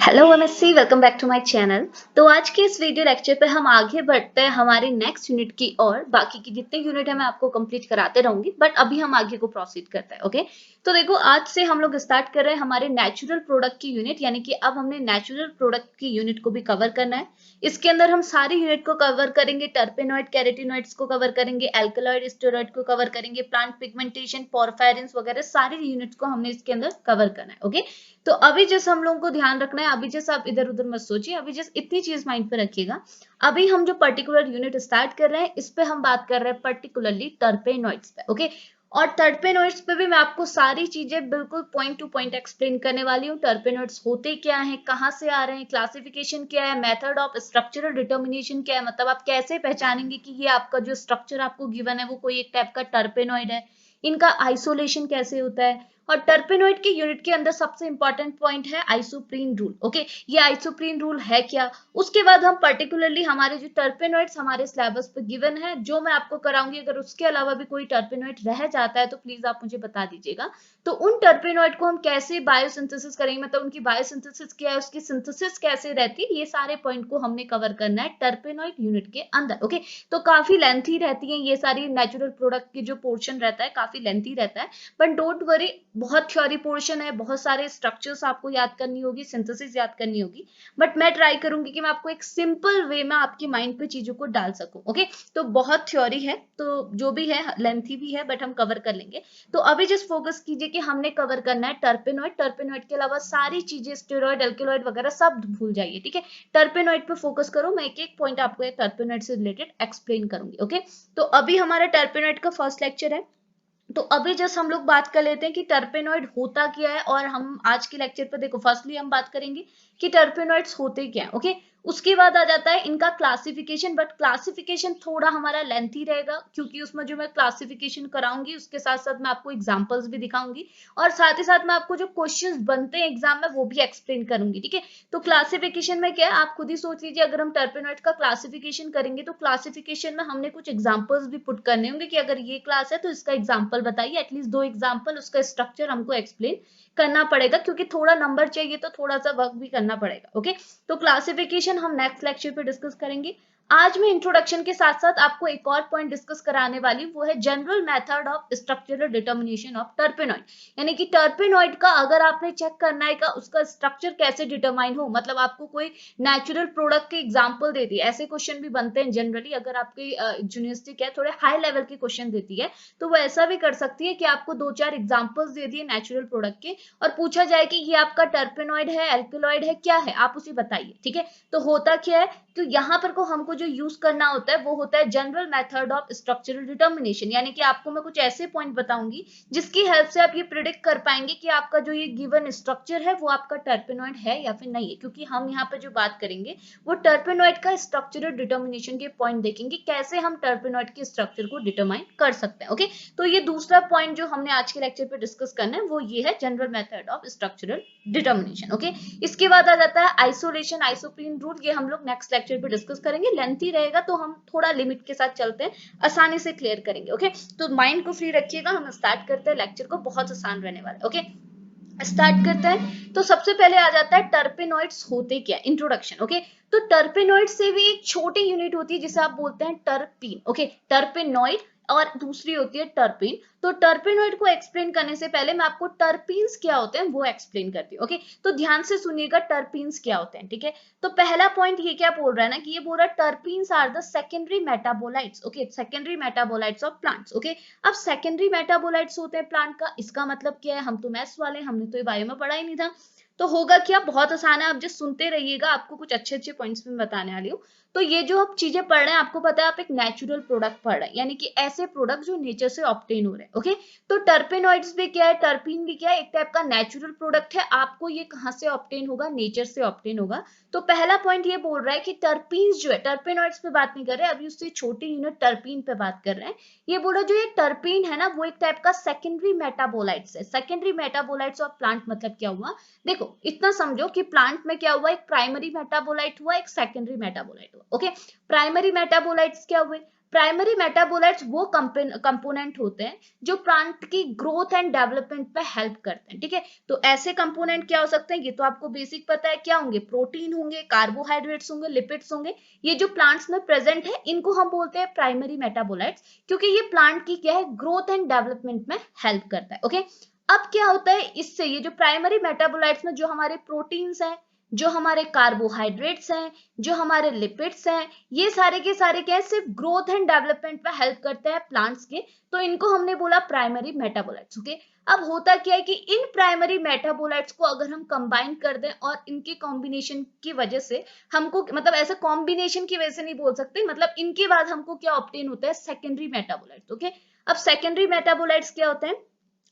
Hello MSc, welcome back to my channel. तो आज के इस वीडियो लेक्चर पे हम आगे बढ़ते हैं हमारे नेक्स्ट यूनिट की और बाकी की जितने यूनिट है मैं आपको कंप्लीट कराते रहूंगी, बट अभी हम आगे को प्रोसीड करते हैं। ओके, तो देखो आज से हम लोग स्टार्ट कर रहे हैं हमारे नेचुरल प्रोडक्ट की यूनिट, यानी कि अब हमने नेचुरल प्रोडक्ट की यूनिट को भी कवर करना है। इसके अंदर हम सारी यूनिट को कवर करेंगे, टर्पेनॉइड कैरोटीनॉइड्स को कवर करेंगे, एल्कलॉइड स्टेरॉइड को कवर करेंगे, प्लांट पिगमेंटेशन, पोरफायरिन्स वगैरह सारी यूनिट को हमने इसके अंदर कवर करना है। ओके, तो अभी जैसे हम लोगों को ध्यान रखना है, अभी जैसे आप इधर उधर मत सोचिए, अभी जैसे इतनी चीज माइंड पे रखिएगा। अभी हम जो पर्टिकुलर यूनिट स्टार्ट कर रहे हैं इस पे हम बात कर रहे हैं पर्टिकुलरली टर्पेनॉइड्स पे। ओके, और टर्पेनॉइड्स पे भी मैं आपको सारी चीजें बिल्कुल पॉइंट टू पॉइंट एक्सप्लेन करने वाली हूँ। टर्पेनॉइड्स होते क्या हैं, कहाँ से आ रहे हैं, क्लासिफिकेशन क्या है, मेथड ऑफ स्ट्रक्चरल डिटर्मिनेशन क्या है, मतलब आप कैसे पहचानेंगे कि ये आपका जो स्ट्रक्चर आपको गिवन है वो कोई एक टाइप का टर्पेनॉइड है, इनका आइसोलेशन कैसे होता है। और टर्पेनॉइड के यूनिट के अंदर सबसे इंपॉर्टेंट पॉइंट है आइसोप्रीन रूल। ओके, ये आइसोप्रीन रूल है क्या, उसके बाद हम पर्टिकुलरली हमारे जो टर्पेनॉइड्स हमारे सिलेबस पे गिवन है जो मैं आपको कराऊंगी, अगर उसके अलावा भी कोई टर्पेनॉइड रह जाता है तो प्लीज आप मुझे बता दीजिएगा। तो उन टर्पेनॉइड को हम कैसे बायोसिंथेसिस करेंगे, मतलब उनकी बायोसिंथेसिस क्या है, उसकी सिंथेसिस कैसे रहती है, ये सारे पॉइंट को हमने कवर करना है टर्पेनॉइड यूनिट के अंदर। ओके, तो काफी लेंथी रहती है ये सारी, नेचुरल प्रोडक्ट की जो पोर्शन रहता है काफी लेंथी रहता है, बट डोंट वरी, बहुत थ्योरी पोर्शन है, बहुत सारे स्ट्रक्चर्स आपको याद करनी होगी, सिंथेसिस याद करनी होगी, बट मैं ट्राई करूंगी कि मैं आपको एक सिंपल वे में आपकी माइंड पे चीजों को डाल सकूं। ओके, तो बहुत थ्योरी है, तो जो भी है लेंथी भी है, बट हम कवर कर लेंगे। तो अभी जस्ट फोकस कीजिए कि हमने कवर करना है टर्पेनॉइड। टर्पेनॉइड के अलावा सारी चीजें स्टेरॉइड एल्केलॉइड वगैरह सब भूल जाइए, ठीक है। टर्पेनॉइड पे फोकस करो, मैं एक एक पॉइंट आपको टर्पेनॉइड से रिलेटेड एक्सप्लेन करूंगी। ओके, तो अभी हमारा टर्पेनॉइड का फर्स्ट लेक्चर है। तो अभी जस्ट हम लोग बात कर लेते हैं कि टर्पेनॉइड होता क्या है, और हम आज के लेक्चर पर देखो फर्स्टली हम बात करेंगे कि टर्पेनॉइड्स होते क्या है। ओके, उसके बाद आ जाता है इनका क्लासिफिकेशन, बट क्लासिफिकेशन थोड़ा हमारा लेंथी रहेगा क्योंकि उसमें जो मैं क्लासिफिकेशन कराऊंगी उसके साथ साथ मैं आपको एग्जांपल्स भी दिखाऊंगी, और साथ ही साथ मैं आपको जो क्वेश्चंस बनते हैं एग्जाम में वो भी एक्सप्लेन करूंगी, ठीक है। तो क्लासिफिकेशन में क्या है आप खुद ही सोच लीजिए, अगर हम टर्पेनॉइड का क्लासिफिकेशन करेंगे तो क्लासिफिकेशन में हमने कुछ एग्जांपल्स भी पुट करने होंगे कि अगर ये क्लास है तो इसका एग्जांपल बताइए, एटलीस्ट दो एग्जांपल, उसका स्ट्रक्चर हमको एक्सप्लेन करना पड़ेगा क्योंकि थोड़ा नंबर चाहिए तो थोड़ा सा वर्क भी करना पड़ेगा। ओके, तो क्लासिफिकेशन हम नेक्स्ट लेक्चर पे डिस्कस करेंगे। आज मैं इंट्रोडक्शन के साथ साथ आपको एक और पॉइंट डिस्कस कराने वाली हूँ, वो है general method of structural determination of टर्पेनॉइड, यानी कि टर्पेनॉइड का अगर आपने चेक करना है का उसका स्ट्रक्चर कैसे डिटरमाइन हो, मतलब आपको कोई नेचुरल प्रोडक्ट के एग्जांपल देती है, ऐसे क्वेश्चन भी बनते हैं जनरली, अगर आपकी यूनिवर्सिटी क्या है थोड़े हाई लेवल के क्वेश्चन देती है तो वो ऐसा भी कर सकती है कि आपको दो चार एग्जांपल्स दे दिए नेचुरल प्रोडक्ट के और पूछा जाए कि ये आपका टर्पेनॉइड है, एल्केलॉइड है, क्या है, आप उसे बताइए, ठीक है। तो होता क्या है, तो यहाँ पर को हमको जो यूज करना होता है वो होता है general method of structural determination, यानी कि आपको मैं कुछ ऐसे पॉइंट बताऊंगी जिसकी हेल्प से आप ये प्रिडिक्ट कर पाएंगे कि आपका जो ये गिवन स्ट्रक्चर है वो आपका टर्पेनॉइड है या फिर नहीं है, क्योंकि हम यहाँ पे जो बात करेंगे वो टर्पेनॉइड का स्ट्रक्चरल डिटर्मिनेशन के पॉइंट देखेंगे, कैसे हम टर्पेनॉइड के स्ट्रक्चर को डिटरमाइन कर सकते हैं। ओके, तो ये दूसरा पॉइंट जो हमने आज के लेक्चर पे डिस्कस करना है वो ये है general method of structural determination. Okay, इसके बाद आ जाता है आइसोलेशन, आइसोप्रीन रूल, ये हम लोग नेक्स्ट लेक्चर पे डिस्कस करेंगे, लेंथी रहेगा तो हम थोड़ा लिमिट के साथ चलते हैं, आसानी से क्लियर करेंगे। ओके, तो माइंड को फ्री रखिएगा, हम स्टार्ट करते हैं लेक्चर को, बहुत आसान रहने वाला है। ओके, स्टार्ट करते हैं। तो सबसे पहले आ जाता है टर्पेनॉइड्स होते क्या, इंट्रोडक्शन। ओके, तो टर्पेनॉइड से भी एक छोटी यूनिट होती है जिसे आप बोलते हैं टर्पीन। ओके, टर्पेनॉइड और दूसरी होती है टर्पीन। तो टर्पेनॉइड को एक्सप्लेन करने से पहले मैं आपको टर्पीन्स क्या होते हैं वो एक्सप्लेन करती हूँ। ओके, तो ध्यान से सुनिएगा टर्पीन्स क्या होते हैं, ठीक है। तो पहला पॉइंट ये क्या बोल रहा है ना, कि ये बोल रहा है terpenes are the secondary metabolites. Okay, secondary metabolites of plants. Okay, अब सेकेंडरी मेटाबोलाइट्स होते हैं प्लांट का, इसका मतलब क्या है, हम तो मैथ्स वाले, हमने तो ये बायो में पढ़ा ही नहीं था। तो होगा क्या, बहुत आसान है, आप जस्ट सुनते रहिएगा, आपको कुछ अच्छे अच्छे पॉइंट्स में बताने वाली हूँ। तो ये जो आप चीजें पढ़ रहे हैं आपको पता है आप एक नेचुरल प्रोडक्ट पढ़ रहे हैं, यानी कि ऐसे प्रोडक्ट जो नेचर से ऑब्टेन हो रहे हैं। ओके, तो टर्पेनॉइड्स भी क्या है, टर्पीन भी क्या है, एक टाइप का नेचुरल प्रोडक्ट है, आपको ये कहाँ से ऑब्टेन होगा, नेचर से ऑब्टेन होगा। तो पहला पॉइंट ये बोल रहा है कि टर्पीन्स जो है, टर्पेनॉइड्स पे बात नहीं कर रहे, अभी उससे छोटी यूनिट टर्पीन पे बात कर रहे हैं। ये बोल रहा है जो ये टर्पीन है ना वो एक टाइप का सेकेंडरी मेटाबोलाइट्स है। सेकेंडरी मेटाबोलाइट्स ऑफ प्लांट मतलब क्या हुआ, देखो इतना समझो कि प्लांट में क्या हुआ, एक प्राइमरी मेटाबोलाइट हुआ, एक सेकेंडरी मेटाबोलाइट हुआ। ओके, प्राइमरी मेटाबोलाइट्स क्या हुए, प्राइमरी मेटाबोलाइट्स वो कंपोनेंट होते हैं जो प्लांट की ग्रोथ एंड डेवलपमेंट पे हेल्प करते हैं, ठीक है। तो ऐसे कंपोनेंट क्या हो सकते हैं, ये तो आपको बेसिक पता है, क्या होंगे, प्रोटीन होंगे, कार्बोहाइड्रेट्स होंगे, लिपिड्स होंगे। ये जो प्लांट्स में प्रेजेंट है इनको हम बोलते हैं प्राइमरी मेटाबोलाइट्स, क्योंकि ये प्लांट की क्या है, ग्रोथ एंड डेवलपमेंट में हेल्प करता है। ओके, अब क्या होता है इससे, ये जो प्राइमरी मेटाबोलाइट्स में जो हमारे प्रोटीन्स हैं, जो हमारे कार्बोहाइड्रेट्स हैं, जो हमारे लिपिड्स हैं, ये सारे के सारे क्या है, सिर्फ ग्रोथ एंड डेवलपमेंट में हेल्प करते हैं प्लांट्स के, तो इनको हमने बोला प्राइमरी मेटाबोलाइट्स। ओके, अब होता क्या है कि इन प्राइमरी मेटाबोलाइट्स को अगर हम कंबाइन कर दें और इनके कॉम्बिनेशन की वजह से हमको, मतलब ऐसा कॉम्बिनेशन की वजह से नहीं बोल सकते, मतलब इनके बाद हमको क्या ऑब्टेन होता है, सेकेंडरी मेटाबोलाइट्स। ओके, अब सेकेंडरी मेटाबोलाइट्स क्या होते हैं,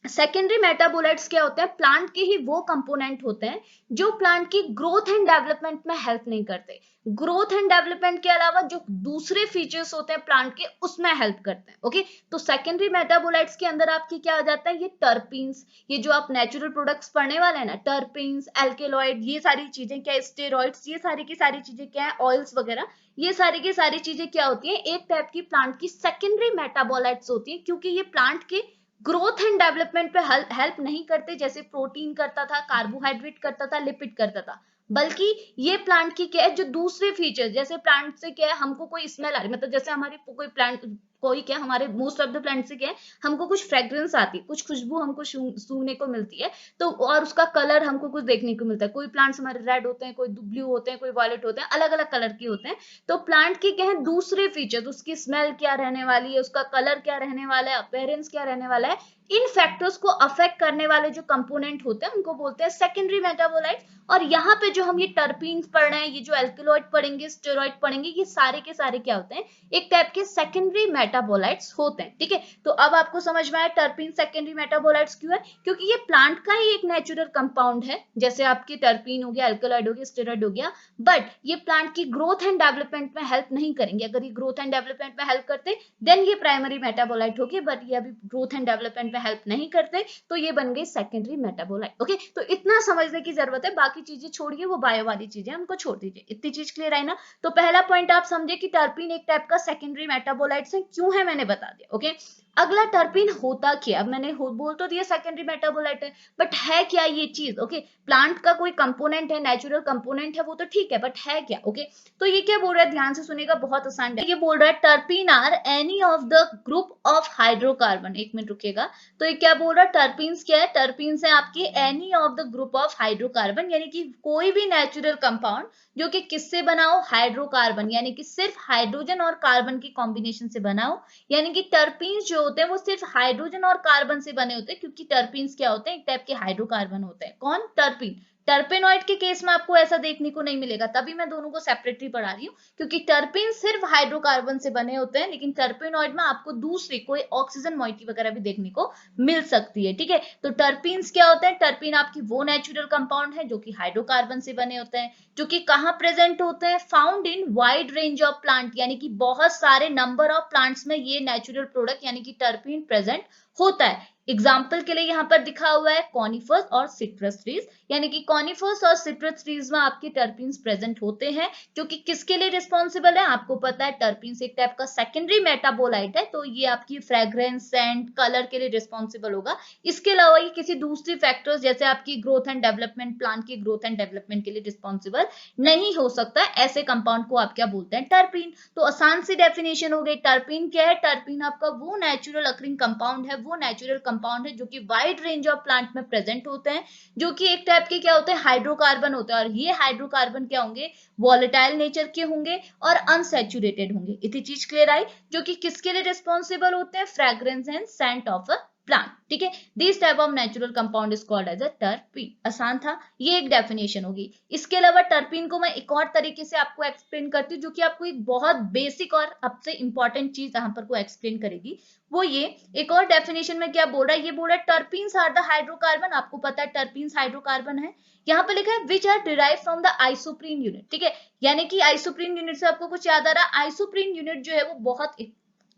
सेकेंडरी मेटाबोलाइट्स क्या होते हैं, प्लांट के ही वो कंपोनेंट होते हैं जो प्लांट की ग्रोथ एंड डेवलपमेंट में हेल्प नहीं करते। ग्रोथ एंड डेवलपमेंट के अलावा जो दूसरे फीचर्स होते हैं प्लांट के, उसमें हेल्प करते हैं। ओके, तो सेकेंडरी मेटाबोलाइट्स के अंदर आपकी क्या आ जाता है, ये टर्पीन्स, ये जो आप नेचुरल प्रोडक्ट्स पढ़ने वाले हैं ना, टर्पीन्स, एल्केलॉइड, ये सारी चीजें क्या, स्टेरॉइड्स, ये सारी की सारी चीजें क्या है, ऑयल्स वगैरह, ये सारी की सारी चीजें क्या होती है, एक टाइप की प्लांट की सेकेंडरी मेटाबोलाइट्स होती है, क्योंकि ये प्लांट के ग्रोथ एंड डेवलपमेंट पे हेल्प नहीं करते, जैसे प्रोटीन करता था, कार्बोहाइड्रेट करता था, लिपिड करता था, बल्कि ये प्लांट की क्या है, जो दूसरे फीचर्स, जैसे प्लांट से क्या है, हमको कोई स्मेल आ रही, मतलब जैसे हमारी कोई प्लांट, कोई क्या, हमारे मोस्ट ऑफ द प्लांट से क्या है, हमको कुछ फ्रेग्रेंस आती है, कुछ खुशबू हमको सूंघने को मिलती है, तो और उसका कलर हमको कुछ देखने को मिलता है। कोई प्लांट्स हमारे रेड होते हैं, कोई ब्लू होते हैं, कोई वायलेट होते हैं, अलग अलग कलर के होते हैं। तो प्लांट की क्या है, दूसरे फीचर्स, उसकी स्मेल क्या रहने वाली है, उसका कलर क्या रहने वाला है, अपीयरेंस क्या रहने वाला है, इन फैक्टर्स को अफेक्ट करने वाले जो कंपोनेंट होते हैं उनको बोलते हैं सेकेंडरी मेटाबोलाइट। और यहाँ पे जो हम ये टर्पीन्स पढ़ रहे हैं, ये जो एल्कलॉइड पढ़ेंगे, स्टेरॉइड पढ़ेंगे, ये सारे के सारे क्या होते हैं, एक टाइप के सेकेंडरी मेटाबोलाइट्स होते हैं, ठीक है। तो अब आपको समझ में आया टर्पीन सेकेंडरी मेटाबोलाइट्स क्यों है, क्योंकि ये प्लांट का ही एक नेचुरल कंपाउंड है, जैसे आपकी टर्पीन हो गया, एल्कलॉइड हो गया, स्टेरॉइड हो गया, बट ये प्लांट की ग्रोथ एंड डेवलपमेंट में हेल्प नहीं करेंगे। अगर ये ग्रोथ एंड डेवलपमेंट में हेल्प करते देन ये प्राइमरी मेटाबोलाइट होगी, बट ये अभी ग्रोथ एंड डेवलपमेंट में हेल्प नहीं करते, तो ये बन गई सेकेंडरी मेटाबोलाइट। ओके, तो इतना समझने की जरूरत है, बाकी चीजें छोड़िए, वो बायो वाली चीजें उनको छोड़ दीजिए। इतनी चीज क्लियर है ना। तो पहला पॉइंट आप समझे कि टर्पीन एक टाइप का सेकेंडरी मेटाबोलाइट्स है, क्यों है मैंने बता दिया। ओके, अगला टर्पीन होता क्या, अब मैंने बोल तो दिया सेकेंडरी मेटाबोलाइट है, बट है क्या ये चीज। ओके, प्लांट का कोई कंपोनेंट है, नेचुरल कंपोनेंट है, वो तो ठीक है, बट है क्या। ओके, तो ये क्या बोल रहा है, ध्यान से सुनेगा, बहुत आसान है। ये बोल रहा है terpene are any of the group of hydrocarbon, एक मिनट रुकेगा। तो ये क्या बोल रहा है, टर्पीन्स क्या है, टर्पीन्स है आपकी any of the group of hydrocarbon, यानी कि कोई भी नेचुरल कंपाउंड जो कि किससे बनाओ, हाइड्रोकार्बन, यानी कि सिर्फ हाइड्रोजन और कार्बन की कॉम्बिनेशन से बनाओ। यानी कि टर्पीन्स जो होते हैं वो सिर्फ हाइड्रोजन और कार्बन से बने होते हैं, क्योंकि टर्पीन्स क्या होते हैं, एक टाइप के हाइड्रोकार्बन होते हैं। कौन, टर्पीन। टर्पेनॉइड के केस में आपको ऐसा देखने को नहीं मिलेगा, तभी मैं दोनों को सेपरेटली पढ़ा रही हूँ, क्योंकि टर्पीन सिर्फ हाइड्रोकार्बन से बने होते हैं, लेकिन टर्पेनॉइड में आपको दूसरी कोई ऑक्सीजन मॉइटी वगैरह भी देखने को मिल सकती है, ठीक है। तो टर्पीन्स क्या होते हैं, टर्पीन आपकी वो नेचुरल कंपाउंड है जो कि हाइड्रोकार्बन से बने होते हैं, जो कि कहाँ प्रेजेंट होते हैं, found in wide range of plant, यानी कि बहुत सारे नंबर ऑफ प्लांट्स में ये नेचुरल प्रोडक्ट यानी कि टर्पीन प्रेजेंट होता है। एग्जाम्पल के लिए यहाँ पर दिखा हुआ है कॉनिफर्स और सिट्रस ट्रीज, यानी कि कॉनिफर्स और सिट्रस ट्रीज में आपके टर्पीन्स प्रेजेंट होते हैं, जो कि किसके लिए रिस्पॉन्सिबल है, आपको पता है टर्पीन्स एक टाइप का सेकेंडरी मेटाबोलाइट है, तो ये आपकी फ्रेग्रेंस, सेंट, कलर के लिए रिस्पॉन्सिबल होगा। इसके अलावा ये किसी दूसरी फैक्टर्स जैसे आपकी ग्रोथ एंड डेवलपमेंट, प्लांट की ग्रोथ एंड डेवलपमेंट के लिए रिस्पॉन्सिबल नहीं हो सकता। ऐसे कंपाउंड को आप क्या बोलते हैं, टर्पीन। तो आसान सी डेफिनेशन हो गई, टर्पीन क्या है, टर्पीन आपका वो नेचुरल अकरिंग कंपाउंड है, वो नेचुरल कंपाउंड है जो कि वाइड रेंज ऑफ प्लांट में प्रेजेंट होते हैं, जो कि एक टाइप के क्या होते हैं, हाइड्रोकार्बन होते हैं, और ये हाइड्रोकार्बन क्या होंगे, वॉलेटाइल नेचर के होंगे और अनसैचुरेटेड होंगे। इतनी चीज क्लियर आई, जो कि किसके लिए रिस्पॉन्सिबल होते हैं, fragrance and scent of a plant, ठीक है। This type of natural compound is called as a terpene. आसान था, ये एक डेफिनेशन होगी। इसके अलावा टर्पीन को मैं एक और तरीके से आपको एक्सप्लेन करती हूँ, जो कि आपको एक बहुत बेसिक और सबसे इंपॉर्टेंट चीज यहाँ पर को एक्सप्लेन करेगी। वो ये एक और डेफिनेशन में क्या बोल रहा है, ये बोल रहा है टर्पीन्स आर द हाइड्रोकार्बन, आपको पता है टर्पीन्स हाइड्रोकार्बन है। यहाँ पे लिखा है which are derive from the isoprene unit, ठीक है। यानी कि आइसोप्रीन यूनिट से आपको कुछ याद आ रहा है, आइसोप्रीन यूनिट जो है वो बहुत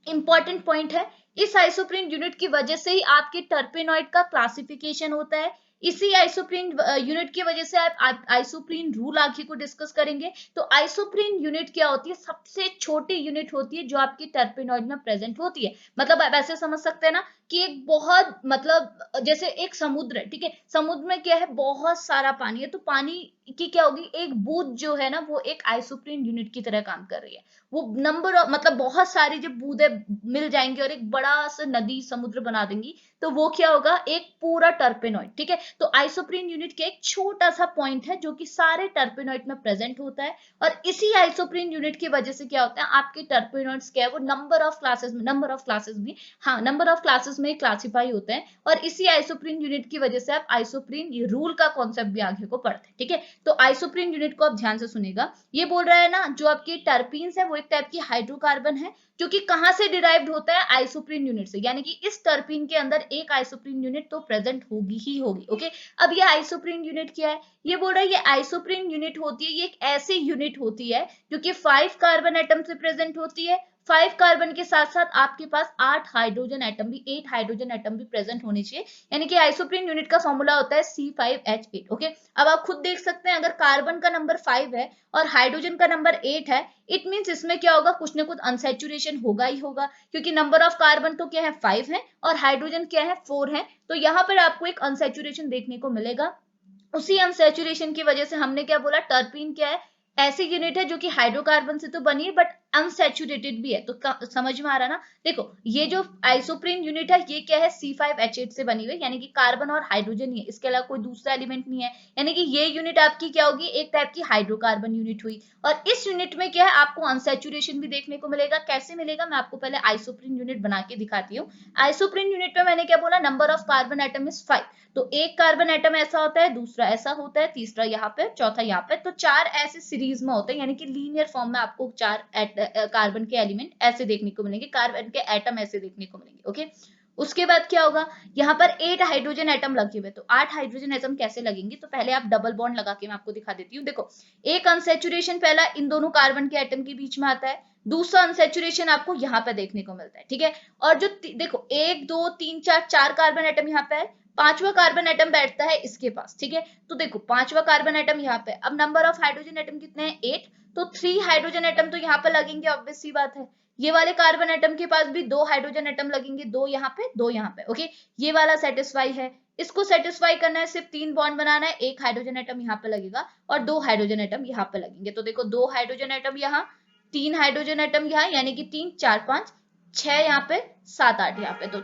इंपॉर्टेंट पॉइंट है। इस आइसोप्रीन यूनिट की वजह से ही आपके टर्पेनॉइड का क्लासिफिकेशन होता है, इसी आइसोप्रीन यूनिट की वजह से आप आइसोप्रीन रूल आगे को डिस्कस करेंगे। तो आइसोप्रीन यूनिट क्या होती है, सबसे छोटी यूनिट होती है जो आपकी टर्पेनॉइड में प्रेजेंट होती है। मतलब आप ऐसे समझ सकते हैं ना कि एक बहुत मतलब जैसे एक समुद्र है, ठीक है, समुद्र में क्या है, बहुत सारा पानी है, तो पानी की क्या होगी, एक बूंद जो है ना वो एक आइसोप्रीन यूनिट की तरह काम कर रही है। वो नंबर ऑफ मतलब बहुत सारी जब बूंदे मिल जाएंगी और एक बड़ा सा नदी समुद्र बना देंगी तो वो क्या होगा, एक पूरा टर्पेनॉइड, ठीक है। तो आइसोप्रीन यूनिट का एक छोटा सा पॉइंट है जो कि सारे टर्पेनॉइड में प्रेजेंट होता है, और इसी आइसोप्रीन यूनिट की वजह से क्या होता है, आपके टर्पेनॉइड्स क्या है वो नंबर ऑफ क्लासेस में, हाँ नंबर ऑफ क्लासेस में क्लासिफाई होते हैं, और इसी आइसोप्रीन यूनिट की वजह से आप आइसोप्रीन रूल का कॉन्सेप्ट भी आगे को पढ़ते हैं, ठीक है। तो आइसोप्रीन यूनिट को आप ध्यान से सुनेगा, ये बोल रहा है ना जो आपकी टर्पीन्स है वो एक टाइप की हाइड्रोकार्बन है जो कि कहां से डिराइव्ड होता है, आइसोप्रीन यूनिट से, यानी कि इस टर्पीन के अंदर एक आइसोप्रीन यूनिट तो प्रेजेंट होगी ही होगी, ओके। अब ये आइसोप्रीन यूनिट क्या है, ये बोल रहा है ये आइसोप्रीन यूनिट होती है, ये एक ऐसी यूनिट होती है जो कि 5 कार्बन एटम से प्रेजेंट होती है। 5 कार्बन के साथ साथ आपके पास 8 हाइड्रोजन एटम भी प्रेजेंट होने चाहिए, यानी कि आइसोप्रीन यूनिट का फॉर्मूला होता है C5H8, ओके। अब आप खुद देख सकते हैं, अगर कार्बन का नंबर 5 है और हाइड्रोजन का नंबर 8 है, इट मींस इसमें क्या होगा, कुछ ना कुछ अनसैचुरेशन होगा ही होगा, क्योंकि नंबर ऑफ कार्बन तो क्या है 5 है और हाइड्रोजन क्या है 4 है, तो यहाँ पर आपको एक अनसैचुरेशन देखने को मिलेगा। उसी अनसैचुरेशन की वजह से हमने क्या बोला, टर्पीन क्या है, ऐसी यूनिट है जो कि हाइड्रोकार्बन से तो बनी है बट अनसैचुरेटेड भी है। तो समझ में आ रहा ना, देखो ये जो आइसोप्रीन यूनिट है ये क्या है, C5H8 से बनी हुई, यानी कि कार्बन और हाइड्रोजन ही है, इसके अलावा कोई दूसरा एलिमेंट नहीं है, यानी कि ये यूनिट आपकी क्या होगी, एक टाइप की हाइड्रोकार्बन यूनिट हुई। और इस यूनिट में क्या है, आपको अनसैचुरेशन भी देखने को मिलेगा। कैसे मिलेगा, मैं आपको पहले आइसोप्रीन यूनिट बना के दिखाती हूँ। आइसोप्रीन यूनिट में मैंने क्या बोला, number of carbon atom is 5, तो एक कार्बन एटम ऐसा होता है, दूसरा ऐसा होता है, तीसरा यहाँ पे, चौथा यहाँ पे, तो 4 ऐसे सीरीज में होते हैं, यानी कि लीनियर फॉर्म में आपको 4 कार्बन के एलिमेंट ऐसे देखने को मिलेंगे, कार्बन के एटम ऐसे देखने को मिलेंगे, ओके। उसके बाद क्या होगा, यहाँ पर 8 हाइड्रोजन एटम लगे हुए, तो 8 हाइड्रोजन एटम कैसे लगेंगे, तो पहले आप डबल बॉन्ड लगा के मैं आपको दिखा देती हूँ। देखो एक अनसेचुरेशन पहला इन दोनों कार्बन के एटम के बीच में आता है, दूसरा अनसेचुरेशन आपको यहाँ पे देखने को मिलता है, ठीक है। और जो देखो 1 2 3 4 4 कार्बन एटम यहाँ पे है, पांचवा कार्बन एटम बैठता है इसके पास, ठीक है। तो देखो पांचवा कार्बन एटम यहाँ पे, अब नंबर ऑफ हाइड्रोजन एटम कितने हैं 8, तो 3 हाइड्रोजन एटम तो यहाँ पे लगेंगे, ऑब्वियस सी बात है। ये वाले कार्बन एटम के पास भी 2 हाइड्रोजन एटम लगेंगे, 2 यहाँ पे 2 यहाँ पे, ओके। ये वाला सेटिस्फाई है, इसको सेटिस्फाई करना है, सिर्फ 3 बॉन्ड बनाना है, 1 हाइड्रोजन एटम यहाँ पे लगेगा और 2 हाइड्रोजन एटम यहाँ पे लगेंगे। तो देखो 2 हाइड्रोजन एटम यहाँ, 3 हाइड्रोजन एटम यहाँ, यानी कि 3 4 5 6 यहाँ पे, 7 8 यहाँ पे, तो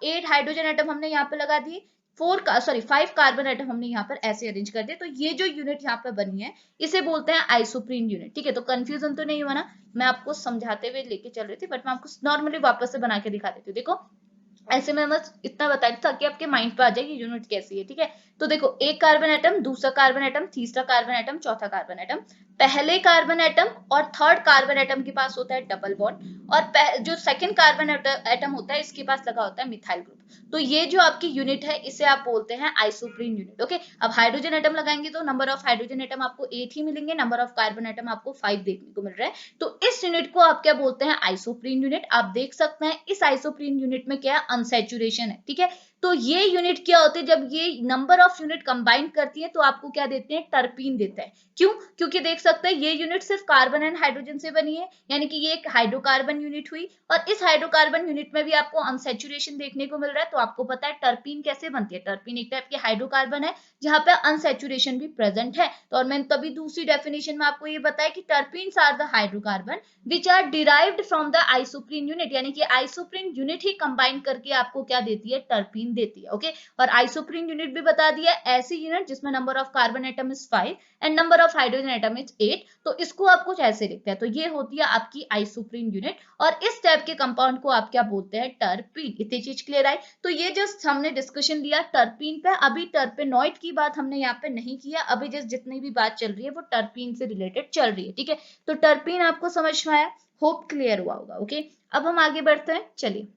8 हाइड्रोजन एटम हमने यहाँ पे लगा दिए, 5 कार्बन एटम हमने यहाँ पर ऐसे अरेंज कर दिए। तो ये जो यूनिट यहाँ पे बनी है इसे बोलते हैं आइसोप्रीन यूनिट, ठीक है। तो कंफ्यूजन तो नहीं हुआ ना, मैं आपको समझाते हुए लेके चल रही थी, बट मैं आपको नॉर्मली वापस से बना के दिखा देती हूँ। देखो ऐसे में बस इतना बता दी ताकि आपके माइंड पे आ जाए कि यूनिट कैसी है, ठीक है। तो देखो एक कार्बन एटम, दूसरा कार्बन एटम, तीसरा कार्बन एटम, चौथा कार्बन एटम, पहले कार्बन एटम और थर्ड कार्बन एटम के पास होता है डबल बॉन्ड, और जो सेकंड कार्बन एटम होता है इसके पास लगा होता है मिथाइल ग्रुप। तो ये जो आपकी यूनिट है इसे आप बोलते हैं आइसोप्रीन यूनिट, ओके। अब हाइड्रोजन एटम लगाएंगे तो नंबर ऑफ हाइड्रोजन एटम आपको 8 ही मिलेंगे, नंबर ऑफ कार्बन एटम आपको 5 देखने को मिल रहा है। तो इस यूनिट को आप क्या बोलते हैं, आइसोप्रीन यूनिट। आप देख सकते हैं इस आइसोप्रीन यूनिट में क्या है, अनसैचुरेशन है, ठीक है। तो ये यूनिट क्या होती है, जब ये नंबर ऑफ यूनिट कंबाइन करती है तो आपको क्या देते हैं, टर्पीन देता है। क्यों, क्योंकि देख सकते हैं ये यूनिट सिर्फ कार्बन एंड हाइड्रोजन से बनी है, यानी कि ये एक हाइड्रोकार्बन यूनिट हुई, और इस हाइड्रोकार्बन यूनिट में भी आपको अनसैचुरेशन देखने को मिल रहा है। तो आपको पता है टर्पीन कैसे बनती है, टर्पीन एक टाइप की हाइड्रोकार्बन है जहां पे अनसैचुरेशन भी प्रेजेंट है। तो और मैंने तभी दूसरी डेफिनेशन में आपको ये बताया कि terpenes are the hydrocarbon which are derived from the isoprene unit, यानी कि आइसोप्रीन यूनिट ही कंबाइन करके आपको क्या देती है, टर्पीन देती है, ओके। और आइसोप्रीन यूनिट भी बता दिया, ऐसी यूनिट जिसमें number of carbon atom is 5 and number of hydrogen atom is 8, तो इसको आप कुछ ऐसे लिखते हैं। तो ये होती है आपकी आइसोप्रीन यूनिट, और इस टाइप के कंपाउंड को आप क्या बोलते हैं, टर्पीन। इतनी चीज क्लियर आई। तो ये जस्ट हमने डिस्कशन लिया टर्पीन पे, अभी टर्पेनॉइड की बात हमने यहाँ पे नहीं किया, अभी जस्ट जितनी भी बात चल रही है वो टर्पीन से रिलेटेड चल रही है, ठीक है। तो टर्पीन आपको समझ में आया, होप क्लियर हुआ होगा, ओके। अब हम आगे बढ़ते हैं, चलिए।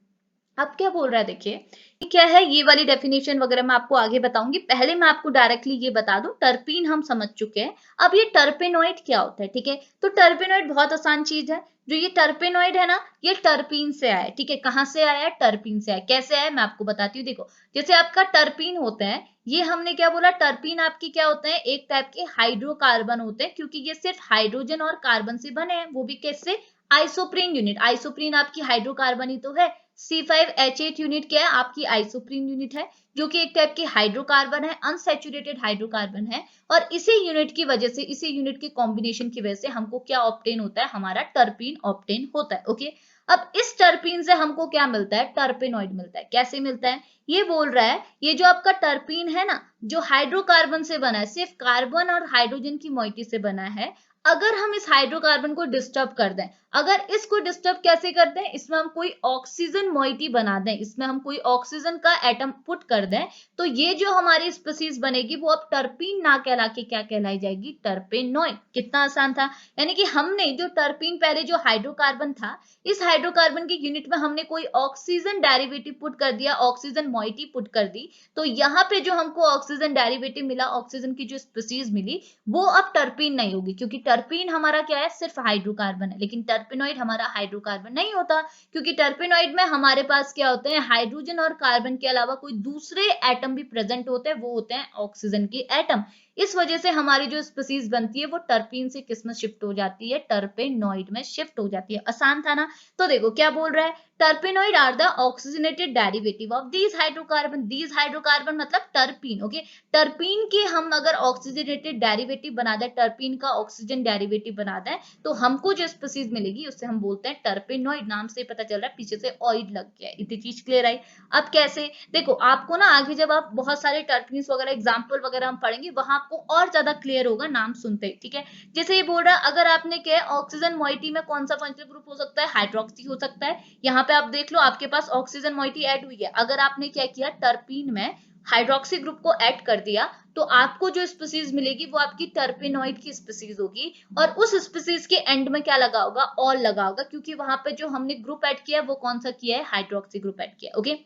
अब क्या बोल रहा है, देखिए क्या है, ये वाली डेफिनेशन वगैरह मैं आपको आगे बताऊंगी, पहले मैं आपको डायरेक्टली ये बता दूं, टर्पीन हम समझ चुके हैं। अब ये टर्पेनॉइड क्या होता है, ठीक है। तो टर्पेनॉइड बहुत आसान चीज है, जो ये टर्पेनॉइड है ना ये टर्पीन से आया है, ठीक है। कहां से आया है, टर्पीन से आया। कैसे आया मैं आपको बताती हूँ। देखो जैसे आपका टर्पीन होता है, ये हमने क्या बोला, टर्पीन आपकी क्या होते हैं, एक टाइप के हाइड्रोकार्बन होते हैं, क्योंकि ये सिर्फ हाइड्रोजन और कार्बन से बने हैं, वो भी कैसे, आइसोप्रीन यूनिट। आइसोप्रीन आपकी हाइड्रोकार्बन ही तो है। C5H8 यूनिट क्या है, आपकी आइसोप्रीन यूनिट है, जो कि एक टाइप की हाइड्रोकार्बन है, अनसैचुरेटेड हाइड्रोकार्बन है। और इसी यूनिट की वजह से, इसी यूनिट के कॉम्बिनेशन की वजह से हमको क्या ऑब्टेन होता है, हमारा टर्पीन ऑब्टेन होता है। ओके, अब इस टर्पीन से हमको क्या मिलता है, टर्पेनॉइड मिलता है। कैसे मिलता है, ये बोल रहा है, ये जो आपका टर्पीन है ना, जो हाइड्रोकार्बन से बना है, सिर्फ कार्बन और हाइड्रोजन की मॉइटी से बना है, अगर हम इस हाइड्रोकार्बन को डिस्टर्ब कर दें, अगर इसको डिस्टर्ब कैसे करते हैं, इसमें हम कोई ऑक्सीजन मॉइटी बना दें, इसमें हम कोई ऑक्सीजन का एटम पुट कर दें, तो ये जो हमारी स्पीसीज बनेगी वो अब टर्पीन ना कहला के क्या कहलाई जाएगी, टर्पेनॉइड। कितना आसान था, यानी कि हमने जो टर्पीन, पहले जो हाइड्रोकार्बन था, इस हाइड्रोकार्बन की यूनिट में हमने कोई ऑक्सीजन डेरिवेटिव पुट कर दिया, ऑक्सीजन मॉइटी पुट कर दी, तो यहाँ पे जो हमको ऑक्सीजन डेरिवेटिव मिला, ऑक्सीजन की जो स्पीसीज मिली, वो अब टर्पीन नहीं होगी, क्योंकि टर्पीन हमारा क्या है, सिर्फ हाइड्रोकार्बन है। लेकिन टर्पेनॉइड हमारा हाइड्रोकार्बन नहीं होता, क्योंकि टर्पेनॉइड में हमारे पास क्या होते हैं, हाइड्रोजन और कार्बन के अलावा कोई दूसरे एटम भी प्रेजेंट होते हैं, वो होते हैं ऑक्सीजन के एटम। इस वजह से हमारी जो स्पीसीज बनती है वो टर्पीन से किस में शिफ्ट हो जाती है, टर्पेनॉइड में शिफ्ट हो जाती है। आसान था ना। तो देखो क्या बोल रहा है, terpenoid are the oxygenated derivative of these hydrocarbon. These hydrocarbon मतलब टर्पीन। ओके, टर्पीन के हम अगर ऑक्सीजनेटेड डेरिवेटिव बना दें, टर्पीन का ऑक्सीजन डेरिवेटिव बना दें, तो हमको जो स्पीसीज मिलेगी उससे हम बोलते हैं टर्पेनॉइड। नाम से पता चल रहा है, पीछे से ऑइड लग गया है। इतनी चीज क्लियर आई। अब कैसे, देखो आपको ना आगे जब आप बहुत सारे टर्पीन्स वगैरह एग्जाम्पल वगैरह हम पढ़ेंगे, वहां आपको और ज्यादा क्लियर होगा नाम सुनते ही। ठीक है, जैसे ये बोल रहा है, अगर आपने क्या, ऑक्सीजन मॉइटी में कौन सा फंक्शनल ग्रुप हो सकता है, हाइड्रोक्सी हो सकता है। यहाँ पे आप देख लो, आपके पास ऑक्सीजन मॉइटी ऐड हुई है, अगर आपने क्या किया, टर्पीन में हाइड्रोक्सी ग्रुप को ऐड कर दिया, तो आपको जो स्पीसीज मिलेगी वो आपकी टर्पेनॉइड की स्पीसीज होगी। और उस स्पीसीज के एंड में क्या लगा होगा, ऑल लगा होगा, क्योंकि वहां पे जो हमने ग्रुप ऐड किया है वो कौन सा किया है, हाइड्रोक्सी ग्रुप ऐड किया। ओके,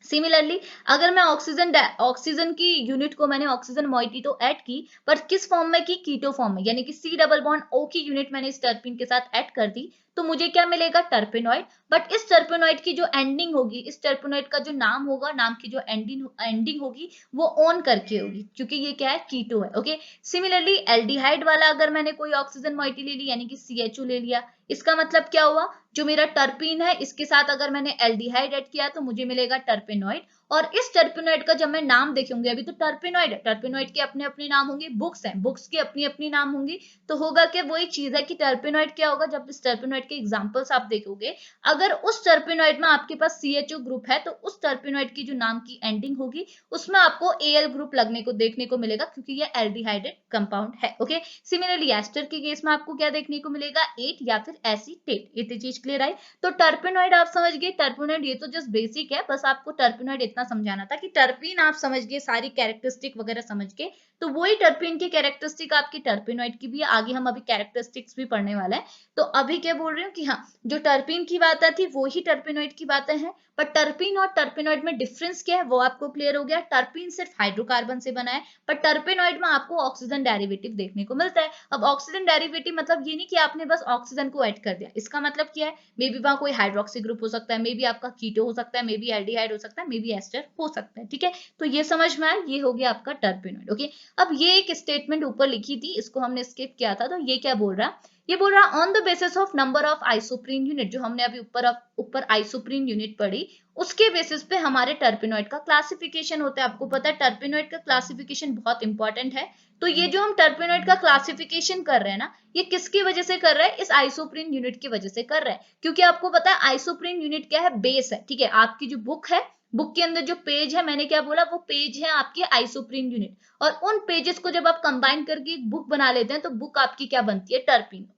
सिमिलरली अगर मैं ऑक्सीजन की यूनिट को मैंने ऑक्सीजन मॉइटी तो ऐड की, पर किस फॉर्म में की, कीटो फॉर्म में, यानी कि C डबल बॉन्ड O की यूनिट मैंने इस टर्पीन के साथ ऐड कर दी, तो मुझे क्या मिलेगा, टर्पेनॉइड। बट इस टर्पेनॉइड की जो एंडिंग होगी, इस टर्पेनॉइड का जो नाम होगा, नाम की जो एंडिंग होगी, वो ऑन करके होगी, क्योंकि ये क्या है, कीटो है। ओके, सिमिलरली एल्डिहाइड वाला अगर मैंने कोई ऑक्सीजन मॉइटी ले ली, यानी कि CHO ले लिया, इसका मतलब क्या हुआ, जो मेरा टर्पीन है इसके साथ अगर मैंने एल्डिहाइड ऐड किया तो मुझे मिलेगा टर्पेनॉइड। और इस टर्पेनॉइड का जब मैं नाम देखूंगी, अभी तो टर्पेनॉइड है, टर्पेनॉइड के अपने अपने नाम होंगे, बुक्स हैं, बुक्स की अपनी अपनी नाम होंगी, तो होगा कि वही चीज है कि टर्पेनॉइड क्या होगा, जब इस टर्पेनॉइड के एग्जांपल्स आप देखोगे, अगर उस टर्पेनॉइड में आपके पास CHO ग्रुप है, तो उस टर्पेनॉइड की जो नाम की एंडिंग होगी उसमें आपको Al ग्रुप लगने को देखने को मिलेगा, क्योंकि ये एल्डिहाइडेड कंपाउंड है। ओके, सिमिलरली एस्टर के केस में आपको क्या देखने को मिलेगा, एट या फिर एसीटेट। इतनी चीज क्लियर आई। तो टर्पेनॉइड आप समझ गए, टर्पेनॉइड ये तो जस्ट बेसिक है, बस आपको टर्पेनॉइड इतना समझाना था कि टर्पीन आप समझ गए, सारी कैरेक्टरिस्टिक वगैरह समझ के, तो वही टर्पीन की कैरेक्टरिस्टिक आपकी टर्पेनॉइड की भी है। आगे हम अभी कैरेक्टरिस्टिक्स भी पढ़ने वाले हैं। तो अभी क्या बोल रही हूँ कि हाँ, जो टर्पीन की बातें थी वो ही टर्पेनॉइड की बातें हैं, पर टर्पीन और टर्पेनॉइड में डिफरेंस क्या है वो आपको क्लियर हो गया। टर्पीन सिर्फ हाइड्रोकार्बन से बना है, पर टर्पेनॉइड में आपको ऑक्सीजन डेरिवेटिव देखने को मिलता है। अब ऑक्सीजन डेरिवेटिव मतलब ये नहीं कि आपने बस ऑक्सीजन को ऐड कर दिया, इसका मतलब क्या है, मे बी वहां कोई हाइड्रोक्सी ग्रुप हो सकता है, मे बी आपका कीटो हो सकता है, मे बी एल्डिहाइड हो सकता है, मे बी एस्टर हो सकता है। ठीक है, तो ये समझ में आया, ये हो गया आपका टर्पेनॉइड। ओके, अब ये एक स्टेटमेंट ऊपर लिखी थी, इसको हमने स्किप किया था, तो ये क्या बोल रहा है, ये बोल रहा on the basis of number of isoprene unit, जो हमने अभी ऊपर आइसोप्रीन यूनिट पढ़ी, उसके बेसिस पे हमारे टर्पेनॉइड का क्लासिफिकेशन होता है। आपको पता है टर्पेनॉइड का क्लासिफिकेशन बहुत इंपॉर्टेंट है। तो ये जो हम टर्पेनॉइड का क्लासिफिकेशन कर रहे हैं ना, ये किसकी वजह से कर रहे हैं, इस आइसोप्रीन यूनिट की वजह से कर रहे हैं, क्योंकि आपको पता है आइसोप्रीन यूनिट क्या है, बेस है। ठीक है, आपकी जो बुक है, बुक के अंदर जो पेज है, मैंने क्या बोला, वो पेज है आपके आइसोप्रीन यूनिट, और उन पेजेस को जब आप कंबाइन करके एक बुक बना लेते हैं, तो बुक आपकी क्या बनती है,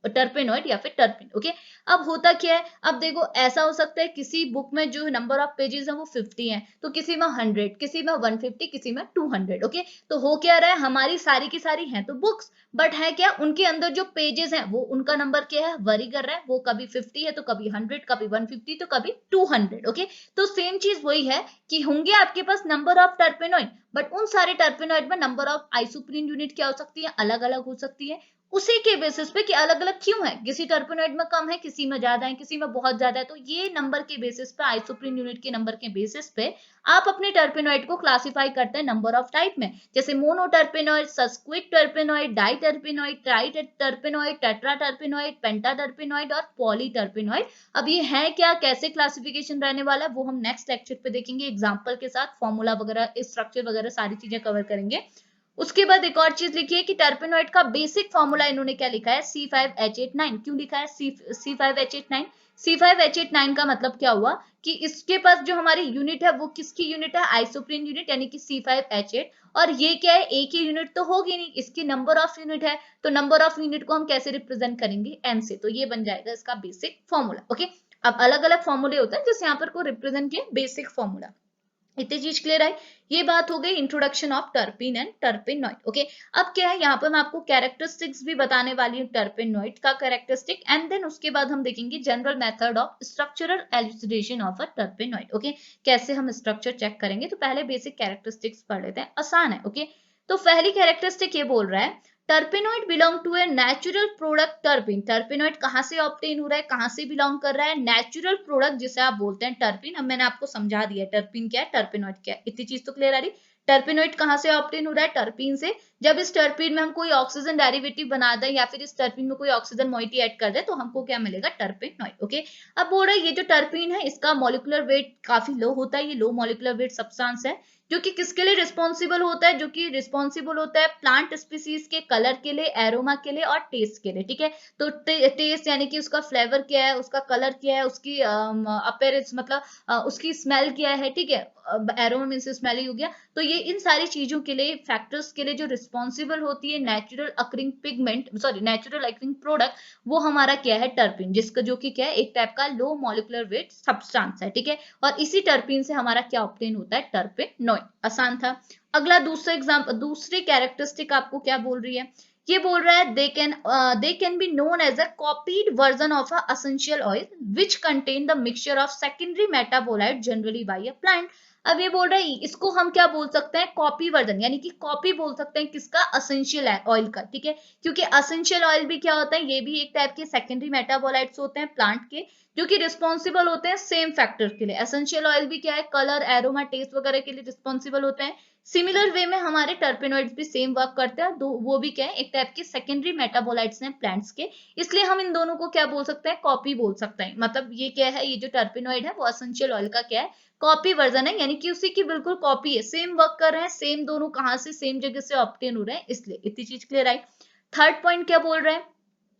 टर्पेनॉइड या फिर टर्पिन। ओके, अब होता क्या है, अब देखो ऐसा हो सकता है किसी बुक में जो नंबर ऑफ पेजेस है वो 50 है, तो किसी में 100, किसी में 150, किसी में 200। ओके, तो हो क्या रहा है, हमारी सारी की सारी हैं तो बुक्स, बट है क्या, उनके अंदर जो पेजेस हैं वो उनका नंबर क्या है, वरी कर रहा है, वो कभी 50 है तो कभी 100, कभी 150 तो कभी 200। ओके, तो सेम चीज वही है कि होंगे आपके पास नंबर ऑफ टर्पेनॉइड, बट उन सारे टर्पेनॉइड में नंबर ऑफ आइसोप्रीन यूनिट क्या हो सकती है, अलग अलग हो सकती है, उसी के बेसिस पे कि अलग अलग क्यों है, किसी टर्पेनॉइड में कम है, किसी में ज्यादा है, किसी में बहुत ज्यादा है। तो ये नंबर के बेसिस पे, आइसोप्रीन यूनिट के नंबर के बेसिस पे आप अपने टर्पेनॉइड को क्लासिफाई करते हैं नंबर ऑफ टाइप में, जैसे monoterpenoid, sesqui terpenoid, di terpenoid, tri terpenoid, tetra terpenoid, penta terpenoid और पॉली टर्पेनॉइड। अब ये है क्या, कैसे क्लासिफिकेशन रहने वाला है, वो हम नेक्स्ट लेक्चर पे देखेंगे एग्जांपल के साथ, फॉर्मूला वगैरह, स्ट्रक्चर वगैरह सारी चीजें कवर करेंगे। उसके बाद एक और चीज लिखी है कि टर्पेनॉइड का बेसिक फॉर्मूला इन्होंने क्या लिखा है, C5H89। क्यों लिखा है C5H89? C5H89 का मतलब क्या हुआ कि इसके पास जो हमारी यूनिट है वो किसकी यूनिट है, आइसोप्रीन यूनिट, यानी कि C5H8। और ये क्या है, एक ही यूनिट तो होगी नहीं, इसकी नंबर ऑफ यूनिट है, तो नंबर ऑफ यूनिट को हम कैसे रिप्रेजेंट करेंगे, एन से, तो ये बन जाएगा इसका बेसिक फॉर्मूला। ओके, अब अलग अलग फॉर्मूले होते हैं जिस यहाँ पर को रिप्रेजेंट किया बेसिक फॉर्मूला। इतनी चीज क्लियर है। ये बात हो गई इंट्रोडक्शन ऑफ टर्पिन एंड टर्पेनॉइड। ओके, अब क्या है, यहाँ पर मैं आपको कैरेक्टरिस्टिक्स भी बताने वाली हूँ टर्पेनॉइड का कैरेक्टरिस्टिक, एंड देन उसके बाद हम देखेंगे general method of structural elucidation of a terpenoid. Okay, कैसे हम स्ट्रक्चर चेक करेंगे, तो पहले बेसिक कैरेक्टरिस्टिक्स पढ़ लेते हैं, आसान है। ओके, तो पहली कैरेक्टरिस्टिक ये बोल रहा है, terpenoid belong to a natural product terpene. Terpenoid कहाँ से ऑब्टेन हो रहा है, कहाँ से बिलोंग कर रहा है, नेचुरल प्रोडक्ट जिसे आप बोलते हैं टर्पिन। अब मैंने आपको समझा दिया टर्पिन क्या है, टर्पेनॉइड क्या है, इतनी चीज तो क्लियर आ रही। टर्पेनॉइड कहाँ से ऑब्टेन हो रहा है, टर्पिन से। जब इस टर्पिन में हम कोई ऑक्सीजन डेरिवेटिव बना दें या फिर इस टर्पिन में कोई ऑक्सीजन मॉइटी ऐड कर दे तो हमको क्या मिलेगा, टर्पेनॉइड। ओके, अब बोल रहा है ये जो टर्पिन है इसका मॉलिक्यूलर वेट काफी लो होता है, ये लो मॉलिक्यूलर वेट सब्सटेंस है, जो कि किसके लिए रिस्पॉन्सिबल होता है, जो कि रिस्पॉन्सिबल होता है प्लांट स्पीसीज के कलर के लिए, एरोमा के लिए और टेस्ट के लिए। ठीक है, तो टेस्ट यानी कि उसका फ्लेवर क्या है, उसका कलर क्या है, उसकी अपीयरेंस मतलब उसकी स्मेल क्या है। ठीक है, एरोमा मीन्स स्मेल ही हो गया। तो ये इन सारी चीजों के लिए, फैक्टर्स के लिए जो रिस्पॉन्सिबल होती है natural occurring pigment, sorry natural occurring product, वो हमारा क्या है, टर्पिन, जिसका जो कि क्या है, एक टाइप का लो मॉलिक्यूलर वेट सब्सटेंस है। ठीक है, और इसी टर्पिन से हमारा क्या ऑब्टेन होता है, टर्पेनॉइड। आसान था। अगला दूसरा एग्जांपल, दूसरी कैरेक्टरिस्टिक आपको क्या बोल रही है, ये बोल रहा है they can be known as a copied version of a essential oil which contain the mixture of secondary metabolite generally by a plant. अब ये बोल रहा है इसको हम क्या बोल सकते हैं, कॉपी वर्जन, यानी कि कॉपी बोल सकते हैं किसका, एसेंशियल ऑयल का। ठीक है, क्योंकि एसेंशियल ऑयल भी क्या होता है, ये भी एक टाइप के सेकेंडरी मेटाबोलाइट्स होते हैं प्लांट के, जो कि रिस्पॉन्सिबल होते हैं सेम फैक्टर के लिए। एसेंशियल ऑयल भी क्या है, कलर, एरोमा, टेस्ट वगैरह के लिए रिस्पॉन्सिबल होते हैं। सिमिलर वे में हमारे टर्पेनॉइड्स भी सेम वर्क करते हैं, वो भी क्या है, एक टाइप के सेकेंडरी मेटाबोलाइट्स हैं प्लांट्स के, इसलिए हम इन दोनों को क्या बोल सकते हैं, कॉपी बोल सकते हैं। मतलब ये क्या है, ये जो टर्पेनॉइड है वो एसेंशियल ऑयल का क्या है, कॉपी वर्जन है, यानी कि उसी की बिल्कुल कॉपी है, सेम वर्क कर रहे हैं, सेम दोनों कहाँ से, सेम जगह से ऑब्टेन हो रहे हैं, इसलिए इतनी चीज क्लियर आई। थर्ड पॉइंट क्या बोल रहे हैं,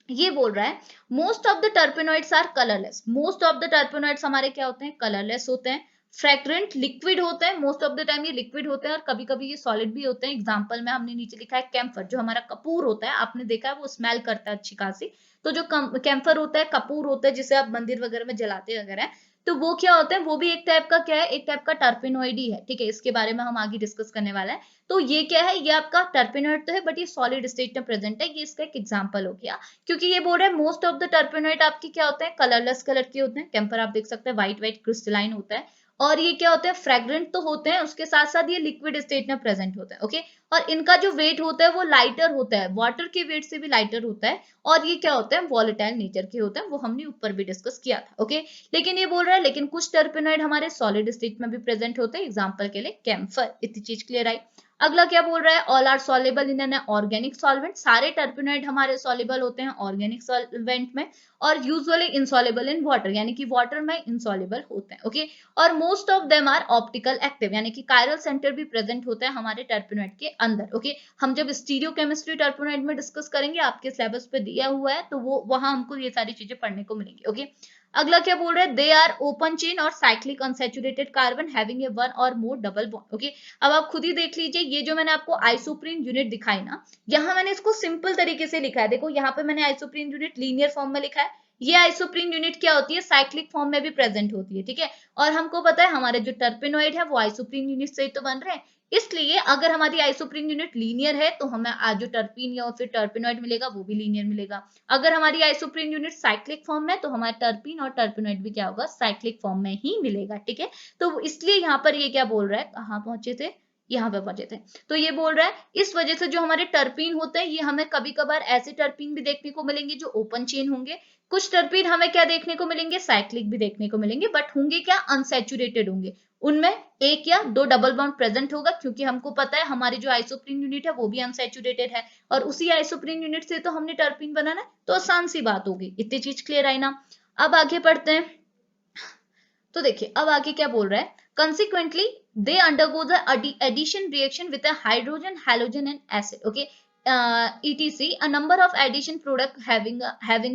ये बोल रहा है most of the terpenoids are colourless. Most of the terpenoids हमारे क्या होते हैं, कलरलेस होते हैं। फ्रेग्रेंट लिक्विड होते हैं, मोस्ट ऑफ द टाइम ये लिक्विड होते हैं और कभी कभी ये सॉलिड भी होते हैं। एग्जांपल में हमने नीचे लिखा है कैम्फर, जो हमारा कपूर होता है, आपने देखा है वो स्मेल करता है अच्छी खासी। तो जो कैम्फर होता है, कपूर होता है, जिसे आप मंदिर वगैरह में जलाते वगैरह हैं, तो वो क्या होता है, वो भी एक टाइप का क्या है, एक टाइप का टर्पेनॉइड ही है। ठीक है, इसके बारे में हम आगे डिस्कस करने वाला है। तो ये क्या है, ये आपका टर्पेनॉइड तो है बट ये सॉलिड स्टेट में प्रेजेंट है, ये इसका एक एग्जांपल हो गया। क्योंकि ये बोल रहा है मोस्ट ऑफ द टर्पेनॉइड आपके क्या होते हैं, कलरलेस कलर के होते हैं। कैंपर आप देख सकते हैं व्हाइट व्हाइट क्रिस्टलाइन होता है, और ये क्या होते हैं, फ्रेग्रेंट तो होते हैं, उसके साथ साथ ये लिक्विड स्टेट में प्रेजेंट होता है। ओके, और इनका जो वेट होता है वो लाइटर होता है, वाटर के वेट से भी लाइटर होता है, और ये क्या होता है, वॉलेटाइल नेचर के होते हैं, वो हमने ऊपर भी डिस्कस किया था। ओके, लेकिन ये बोल रहा है लेकिन कुछ टर्पेनॉइड हमारे सॉलिड स्टेट में भी प्रेजेंट होते हैं, एग्जाम्पल के लिए कैम्फर। इतनी चीज क्लियर आई। अगला क्या बोल रहा है, all are soluble in an organic solvent. सारे टर्पेनॉइड हमारे सॉल्युबल होते हैं ऑर्गेनिक सॉल्वेंट में, और यूजुअली इनसॉल्युबल इन वाटर, यानी कि वाटर में इनसॉल्युबल होते हैं। ओके, और most of them are optical active, यानी कि कायरल सेंटर भी प्रेजेंट होता है हमारे टर्पेनॉइड के अंदर। ओके, हम जब स्टीरियो केमिस्ट्री टर्पेनॉइड में डिस्कस करेंगे, आपके सिलेबस पे दिया हुआ है, तो वो वहां हमको ये सारी चीजें पढ़ने को मिलेंगी। ओके, अगला क्या बोल रहे हैं, दे आर ओपन चेन और cyclic unsaturated carbon having a one और मोर डबल बॉन्ड। ओके, अब आप खुद ही देख लीजिए, ये जो मैंने आपको आइसोप्रीन यूनिट दिखाई ना, यहाँ मैंने इसको सिंपल तरीके से लिखा है। देखो यहाँ पे मैंने आइसोप्रीन यूनिट लीनियर फॉर्म में लिखा है, ये आइसोप्रीन यूनिट क्या होती है, साइक्लिक फॉर्म में भी प्रेजेंट होती है। ठीक है, और हमको पता है हमारे जो टर्पेनॉइड है वो आइसोप्रीन यूनिट से ही तो बन रहे हैं, इसलिए अगर हमारी आइसोप्रीन यूनिट लीनियर है तो हमें आज जो टर्पीन या फिर टर्पेनॉइड मिलेगा वो भी लीनियर मिलेगा। अगर हमारी आइसोप्रीन यूनिट साइक्लिक फॉर्म में, तो हमारा टर्पीन और टर्पेनॉइड भी क्या होगा, साइक्लिक फॉर्म में ही मिलेगा। ठीक है, तो इसलिए यहाँ पर ये क्या बोल रहा है, कहाँ पहुंचे थे, यहाँ पे पहुंचे थे। तो ये बोल रहा है इस वजह से जो हमारे टर्पीन होते हैं ये हमें कभी कभार ऐसे टर्पीन भी देखने को मिलेंगे जो ओपन चेन होंगे, कुछ टर्पीन हमें क्या देखने को मिलेंगे, साइक्लिक भी देखने को मिलेंगे, बट होंगे क्या, अनसैचुरेटेड होंगे। उनमें एक या दो डबल बॉन्ड प्रेजेंट होगा, क्योंकि हमको पता है हमारी जो आइसोप्रीन यूनिट है वो भी अनसैचुरेटेड है, और उसी आइसोप्रीन यूनिट से तो हमने टर्पीन बनाना है, तो आसान सी बात होगी। इतनी चीज क्लियर आई ना। अब आगे पढ़ते हैं। तो देखिए अब आगे क्या बोल रहा है, consequently they undergo the addition reaction with a hydrogen, halogen and acid, okay, etc, a number of addition product having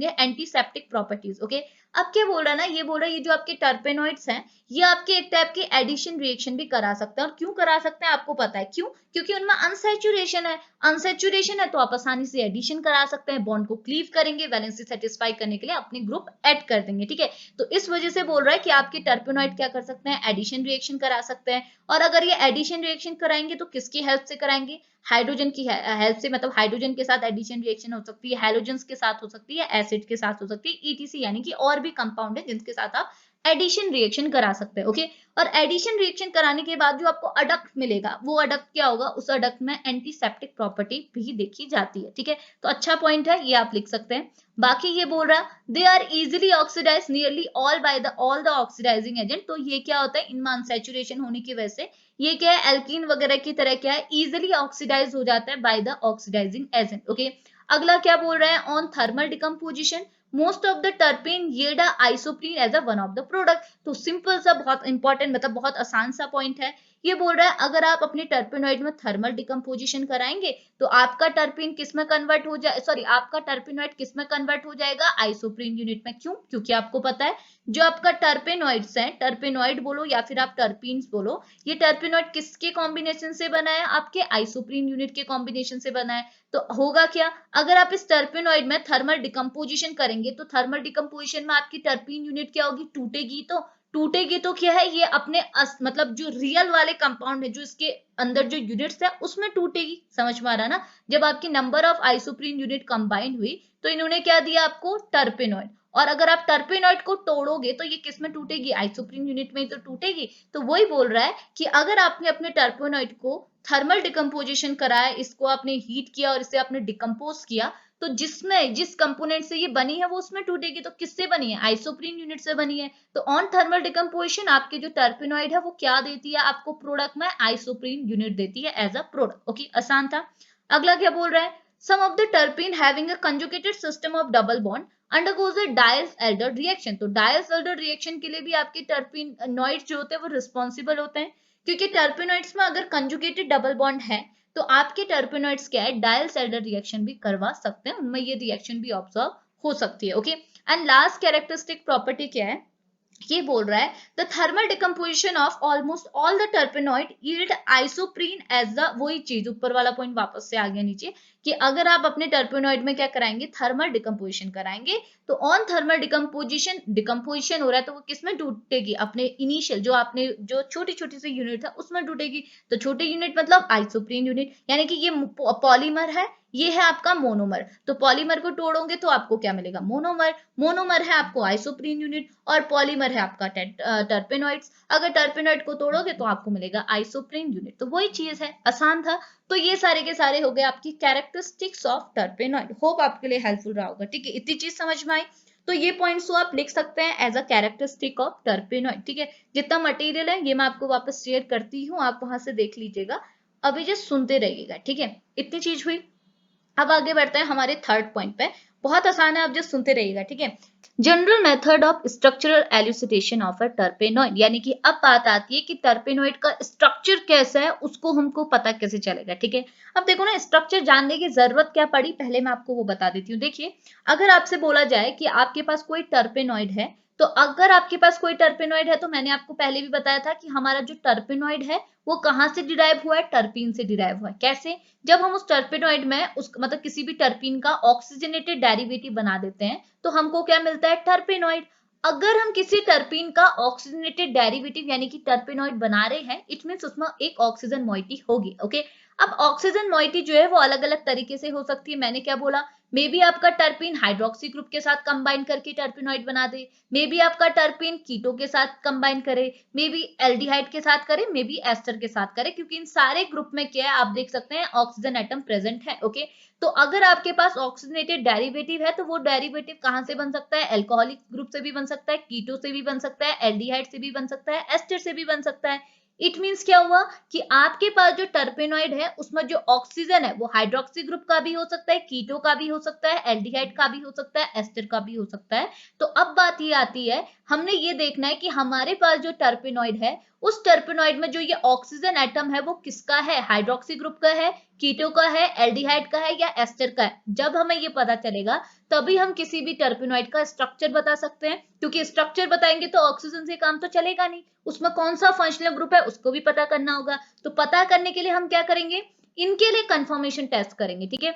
a antiseptic properties, okay। अब क्या बोल रहा है ना, ये बोल रहा है ये जो आपके टर्पेनॉइड्स हैं ये आपके एक टाइप के एडिशन रिएक्शन भी करा सकते हैं, और क्यों करा सकते हैं आपको पता है क्यों, क्योंकि उनमें अनसैचुरेशन है, अनसैचुरेशन है तो आप आसानी से एडिशन करा सकते हैं, बॉन्ड को क्लीव करेंगे, वैलेंसी सेटिस्फाई करने के लिए अपने ग्रुप ऐड कर देंगे, ठीक है। तो इस वजह से बोल रहा है कि आपके टर्पेनॉइड क्या कर सकते हैं, एडिशन रिएक्शन करा सकते हैं, और अगर ये एडिशन रिएक्शन कराएंगे तो किसकी हेल्प से कराएंगे, हाइड्रोजन की हेल्प से, मतलब हाइड्रोजन के साथ एडिशन रिएक्शन हो सकती है, हैलोजेंस के साथ हो सकती है, एसिड के साथ हो सकती है, ईटीसी, यानी कि और भी कंपाउंड है जिनके साथ आप एडिशन रिएक्शन करा सकते हैं, ओके। और एडिशन रिएक्शन कराने के बाद जो आपको अडक्ट मिलेगा वो अडक्ट क्या होगा, उस अडक्ट में एंटीसेप्टिक प्रॉपर्टी भी देखी जाती है, ठीक है। तो अच्छा पॉइंट है, ये आप लिख सकते हैं। बाकी ये बोल रहा है they are easily oxidise nearly all by the all the oxidising agent, तो ये क्या होता है, इनमें अनसैचुरेशन होने की वजह से ये क्या है, एल्कीन वगैरह की तरह क्या है, इजिली ऑक्सीडाइज हो जाता है by the oxidising agent, okay. अगला क्या बोल रहा है, on thermal decomposition most of the terpene yield isoprene as a one of the product. तो सिंपल सा, बहुत इंपॉर्टेंट, मतलब बहुत आसान सा पॉइंट है। ये बोल रहा है अगर आप अपने टर्पेनॉइड में थर्मल डिकम्पोजिशन कराएंगे तो आपका टर्पीन किस में कन्वर्ट हो जाए, सॉरी आपका टर्पेनॉइड किस में कन्वर्ट हो जाएगा, आइसोप्रीन यूनिट में। क्यों, क्योंकि आपको पता है जो आपका टर्पेनॉइड्स है, टर्पेनॉइड बोलो या फिर आप टर्पीन्स बोलो, ये टर्पेनॉइड किसके कॉम्बिनेशन से बना है, आपके आइसोप्रीन यूनिट के कॉम्बिनेशन से बना है। तो होगा क्या, अगर आप इस टर्पेनॉइड में थर्मल डिकम्पोजिशन करेंगे तो थर्मल डिकम्पोजिशन में आपकी टर्पीन यूनिट क्या होगी, टूटेगी। तो टूटेगी तो क्या है, ये अपने मतलब जो रियल वाले कंपाउंड है, जो इसके अंदर जो यूनिट्स है उसमें टूटेगी। समझ में आ रहा है ना, जब आपकी number of isoprene unit combined हुई तो इन्होंने क्या दिया आपको, टर्पेनॉइड। और अगर आप टर्पेनॉइड को तोड़ोगे तो ये किस में टूटेगी, आइसोप्रीन यूनिट में ही तो टूटेगी। तो वही बोल रहा है कि अगर आपने अपने टर्पेनॉइड को थर्मल डिकम्पोजिशन कराया, इसको आपने हीट किया और इसे आपने डिकम्पोज किया, तो जिसमें जिस कंपोनेंट से ये बनी है वो उसमें टूटेगी। तो किससे बनी है, आइसोप्रीन यूनिट से बनी है। तो ऑन थर्मल डिकम्पोजिशन आपके जो टर्पेनॉइड है वो क्या देती है आपको प्रोडक्ट में, आइसोप्रीन यूनिट देती है एज अ प्रोडक्ट, ओके। आसान था। अगला क्या बोल रहा है, some of the terpene having a conjugated system of double bond undergoes a Diels Alder reaction. तो डायल्स-एल्डर रिएक्शन के लिए भी आपके टर्पेनॉइड्स जो होते हैं वो रिस्पॉन्सिबल होते हैं, क्योंकि टर्पेनॉइड्स में अगर कंजुगेटेड डबल बॉन्ड है तो आपके टर्पेनॉइड्स क्या है, डायल्स-एल्डर रिएक्शन भी करवा सकते हैं, उनमें ये रिएक्शन भी ऑब्जर्व हो सकती है, okay. And last characteristic property क्या है, ये बोल रहा है the thermal decomposition of almost all the terpenoid yield isoprene as the, वही चीज ऊपर वाला पॉइंट वापस से आ गया नीचे, कि अगर आप अपने टर्पेनॉइड में क्या कराएंगे, थर्मल डिकम्पोजिशन कराएंगे, तो ऑन थर्मल डिकम्पोजिशन हो रहा है तो वो किसमें टूटेगी, अपने इनिशियल जो आपने जो छोटी छोटी सी यूनिट है उसमें टूटेगी। तो छोटे यूनिट मतलब आइसोप्रीन यूनिट, यानी कि ये पॉलीमर है, ये है आपका मोनोमर। तो पॉलीमर को तोड़ोगे तो आपको क्या मिलेगा, मोनोमर। मोनोमर है आपको आइसोप्रीन यूनिट, और पॉलीमर है आपका टर्पेनॉइड्स। अगर टर्पेनॉइड को तोड़ोगे तो आपको मिलेगा आइसोप्रीन यूनिट। तो वही चीज है, आसान था। तो ये सारे के सारे हो गए आपकी कैरेक्टरिस्टिक्स ऑफ टर्पेनॉइड। होप आपके लिए हेल्पफुल रहा होगा, ठीक है। इतनी चीज समझ में आई तो ये पॉइंट्स तो आप लिख सकते हैं as a characteristic of terpenoid, ठीक है। जितना मटेरियल है ये मैं आपको वापस शेयर करती हूँ, आप वहां से देख लीजिएगा, अभी जस्ट सुनते रहिएगा, ठीक है। इतनी चीज हुई। अब आगे बढ़ते हैं हमारे थर्ड पॉइंट पे, बहुत आसान है, आप जस्ट सुनते रहिएगा, ठीक है। General method of structural एल्यूसिडेशन of a टर्पेनॉइड, यानी कि अब बात आती है कि टर्पेनॉइड का स्ट्रक्चर कैसा है, उसको हमको पता कैसे चलेगा, ठीक है। अब देखो ना, स्ट्रक्चर जानने की जरूरत क्या पड़ी, पहले मैं आपको वो बता देती हूँ। देखिए, अगर आपसे बोला जाए कि आपके पास कोई टर्पेनॉइड है, तो अगर आपके पास कोई टर्पेनॉइड है तो मैंने आपको पहले भी बताया था कि हमारा जो टर्पेनॉइड है वो कहाँ से डिराइव हुआ है, टर्पीन से डिराइव हुआ है। कैसे, जब हम उस टर्पेनॉइड में उस मतलब किसी भी टर्पीन का ऑक्सीजनेटेड डेरिवेटिव बना देते हैं तो हमको क्या मिलता है, टर्पेनॉइड। अगर हम किसी टर्पीन का ऑक्सीजनेटेड डेरिवेटिव यानी कि टर्पेनॉइड बना रहे हैं, इट मींस उसमें एक ऑक्सीजन मॉइटी होगी, ओके। अब ऑक्सीजन मॉइटी जो है वो अलग अलग तरीके से हो सकती है। मैंने क्या बोला मे बी आपका टर्पिन हाइड्रोक्सी ग्रुप के साथ कंबाइन करके टर्पिनॉइड बना दे, मे बी आपका टर्पिन कीटो के साथ कंबाइन करे, मे बी एल्डिहाइड के साथ करे, मे बी एस्टर के साथ करे, क्योंकि इन सारे ग्रुप में क्या है आप देख सकते हैं ऑक्सीजन एटम प्रेजेंट है। ओके, तो अगर आपके पास ऑक्सीजनेटेड डेरिवेटिव है तो वो डेरिवेटिव कहां से बन सकता है, एल्कोहलिक ग्रुप से भी बन सकता है, कीटो से भी बन सकता है, एल्डिहाइड से भी बन सकता है, एस्टर से भी बन सकता है। इट मीन्स क्या हुआ कि आपके पास जो टर्पेनॉइड है उसमें जो ऑक्सीजन है वो हाइड्रोक्सी ग्रुप का भी हो सकता है, कीटो का भी हो सकता है, एल्डिहाइड का भी हो सकता है, एस्टर का भी हो सकता है। तो अब बात ये आती है, हमने ये देखना है कि हमारे पास जो टर्पेनॉइड है उस टर्पेनॉइड में जो ये ऑक्सीजन एटम है वो किसका है, हाइड्रोक्सी ग्रुप का है, कीटो का है, एल्डिहाइड का है या एस्टर का है। जब हमें ये पता चलेगा तभी हम किसी भी टर्पेनॉइड का स्ट्रक्चर बता सकते हैं, क्योंकि स्ट्रक्चर बताएंगे तो ऑक्सीजन से काम तो चलेगा नहीं, उसमें कौन सा फंक्शनल ग्रुप है उसको भी पता करना होगा। तो पता करने के लिए हम क्या करेंगे, इनके लिए कंफर्मेशन टेस्ट करेंगे। ठीक है,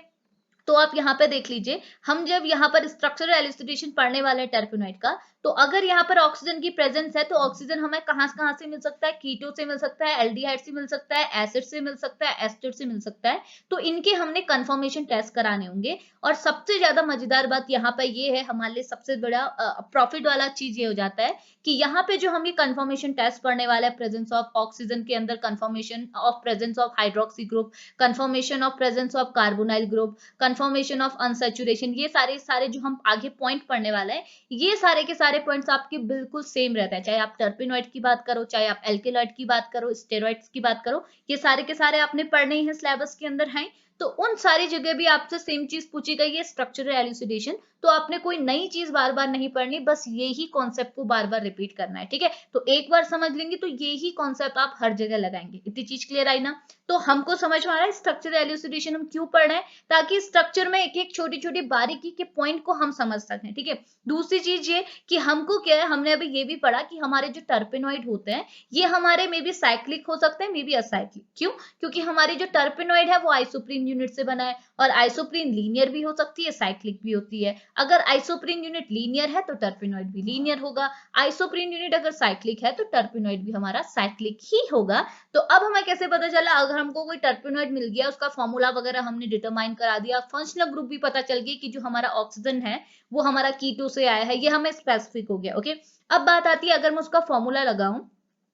तो आप यहाँ पे देख लीजिए, हम जब यहाँ पर स्ट्रक्चरल एलुसिडेशन पढ़ने वाले हैं टर्पेनॉइड का, तो अगर यहाँ पर ऑक्सीजन की प्रेजेंस है तो ऑक्सीजन हमें कहाँ से मिल सकता है, कीटो से मिल सकता है, एल्डिहाइड से मिल सकता है, एसिड से मिल सकता है, एस्टर से मिल सकता है। तो इनके हमने कंफर्मेशन टेस्ट कराने होंगे। और सबसे ज्यादा मजेदार बात यहाँ पे ये है, हमारे लिए सबसे बड़ा प्रॉफिट वाला चीज ये हो जाता है कि यहाँ पे जो हम ये कंफर्मेशन टेस्ट पढ़ने वाले हैं, प्रेजेंस ऑफ ऑक्सीजन के अंदर confirmation of presence of hydroxy group, confirmation of presence of carbonyl group, confirmation of unsaturation, ये सारे सारे जो हम आगे पॉइंट पढ़ने वाले हैं, ये सारे के सारे पॉइंट्स आपके बिल्कुल सेम रहता है, चाहे आप टर्पेनॉइड की बात करो, चाहे आप एल्केलॉइड की बात करो, स्टेरॉइड्स की बात करो, ये सारे के सारे आपने पढ़ने ही हैं, सिलेबस के अंदर हैं। तो उन सारी जगह भी आपसे सेम चीज पूछी गई है, स्ट्रक्चरल एलुसिडेशन। तो आपने कोई नई चीज बार बार नहीं पढ़नी, बस यही कॉन्सेप्ट को बार बार रिपीट करना है। ठीक है, तो एक बार समझ लेंगे तो यही कॉन्सेप्ट आप हर जगह लगाएंगे। इतनी चीज क्लियर आई ना। तो हमको समझ में आ रहा है स्ट्रक्चरल एलुसिडेशन हम क्यों पढ़ रहे हैं, ताकि स्ट्रक्चर में एक एक छोटी छोटी बारीकी के पॉइंट को हम समझ सकें। ठीक है, दूसरी चीज ये कि हमको क्या है, हमने अभी ये भी पढ़ा कि हमारे जो टर्पेनॉइड होते हैं ये हमारे में भी साइक्लिक हो सकते हैं, मे बी असाइक्लिक। क्यों, क्योंकि हमारी जो टर्पेनॉइड है वो आइसोप्रीन यूनिट से बना है, और आइसोप्रीन लीनियर भी हो सकती है, साइक्लिक भी होती है। अगर आइसोप्रीन यूनिट लीनियर है तो टर्पेनॉइड भी लीनियर होगा, आइसोप्रीन यूनिट अगर साइक्लिक है तो टर्पेनॉइड भी हमारा साइक्लिक ही होगा। तो अब हमें कैसे पता चला, अगर हमको कोई टर्पेनॉइड मिल गया, उसका फॉर्मूला वगैरह हमने डिटरमाइन करा दिया, फंक्शनल ग्रुप भी पता चल गई कि जो हमारा ऑक्सीजन है वो हमारा कीटो से आया है, ये हमें स्पेसिफिक हो गया। ओके, अब बात आती है, अगर मैं उसका फॉर्मूला लगाऊं,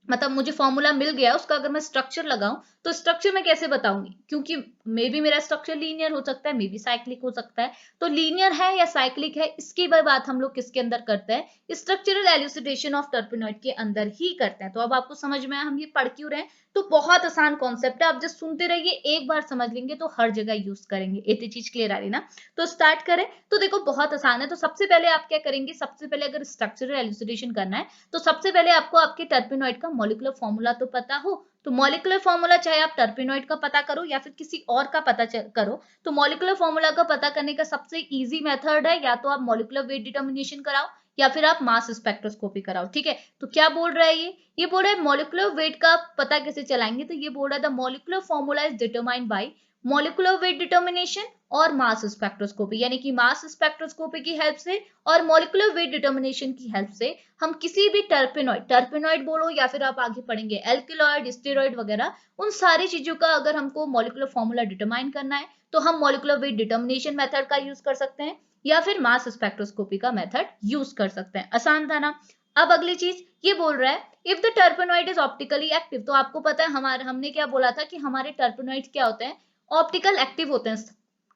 मतलब मुझे फॉर्मूला मिल गया उसका, अगर मैं स्ट्रक्चर लगाऊं तो स्ट्रक्चर में कैसे बताऊंगी, क्योंकि मे बी मेरा स्ट्रक्चर लीनियर हो सकता है, मे बी साइक्लिक हो सकता है। तो लीनियर है या साइक्लिक है, इसकी बात हम लोग किसके अंदर करते हैं, स्ट्रक्चरल एलुसिडेशन ऑफ टर्पेनॉइड के अंदर ही करते हैं। तो अब आपको समझ में आया हम ये पढ़ क्यों रहे हैं। तो बहुत आसान कॉन्सेप्ट है, आप जस्ट सुनते रहिए, एक बार समझ लेंगे तो हर जगह यूज करेंगे। इतनी चीज क्लियर आ रही ना। तो स्टार्ट करें। तो देखो बहुत आसान है। तो सबसे पहले आप क्या करेंगे, सबसे पहले अगर स्ट्रक्चरल एलुसिडेशन करना है तो सबसे पहले आपको आपके टर्पेनॉइड का मॉलिक्यूलर फॉर्मूला तो पता हो। तो मॉलिक्यूलर फॉर्मूला चाहे आप टर्पेनॉइड का पता करो या फिर किसी और का पता करो, तो मॉलिक्यूलर फॉर्मूला का पता करने का सबसे इजी मेथड है, या तो आप मॉलिक्यूलर वेट डिटर्मिनेशन कराओ या फिर आप मास स्पेक्ट्रोस्कोपी कराओ। ठीक है, तो क्या बोल रहा है ये बोल रहा है मॉलिक्यूलर वेट का पता कैसे चलाएंगे, तो ये बोल रहा है the molecular formula is determined by molecular weight determination और मास स्पेक्ट्रोस्कोपी, यानी कि मास स्पेक्ट्रोस्कोपी की हेल्प से और मॉलिक्यूलर वेट डिटर्मिनेशन की हेल्प से हम किसी भी टर्पेनॉइड बोलो या फिर आप आगे पढ़ेंगे एल्केलॉइड, स्टेरॉइड वगैरह, उन सारी चीजों का अगर हमको मॉलिक्यूलर फॉर्मूला डिटरमाइन करना है तो हम मॉलिक्यूलर वेट डिटर्मिनेशन मेथड का यूज कर सकते हैं या फिर मास स्पेक्ट्रोस्कोपी का मेथड यूज कर सकते हैं। आसान था ना। अब अगली चीज ये बोल रहा है if the टर्पेनॉइड is optically active, तो आपको पता है हमने क्या बोला था कि हमारे टर्पेनॉइड क्या होते हैं, ऑप्टिकल एक्टिव होते हैं।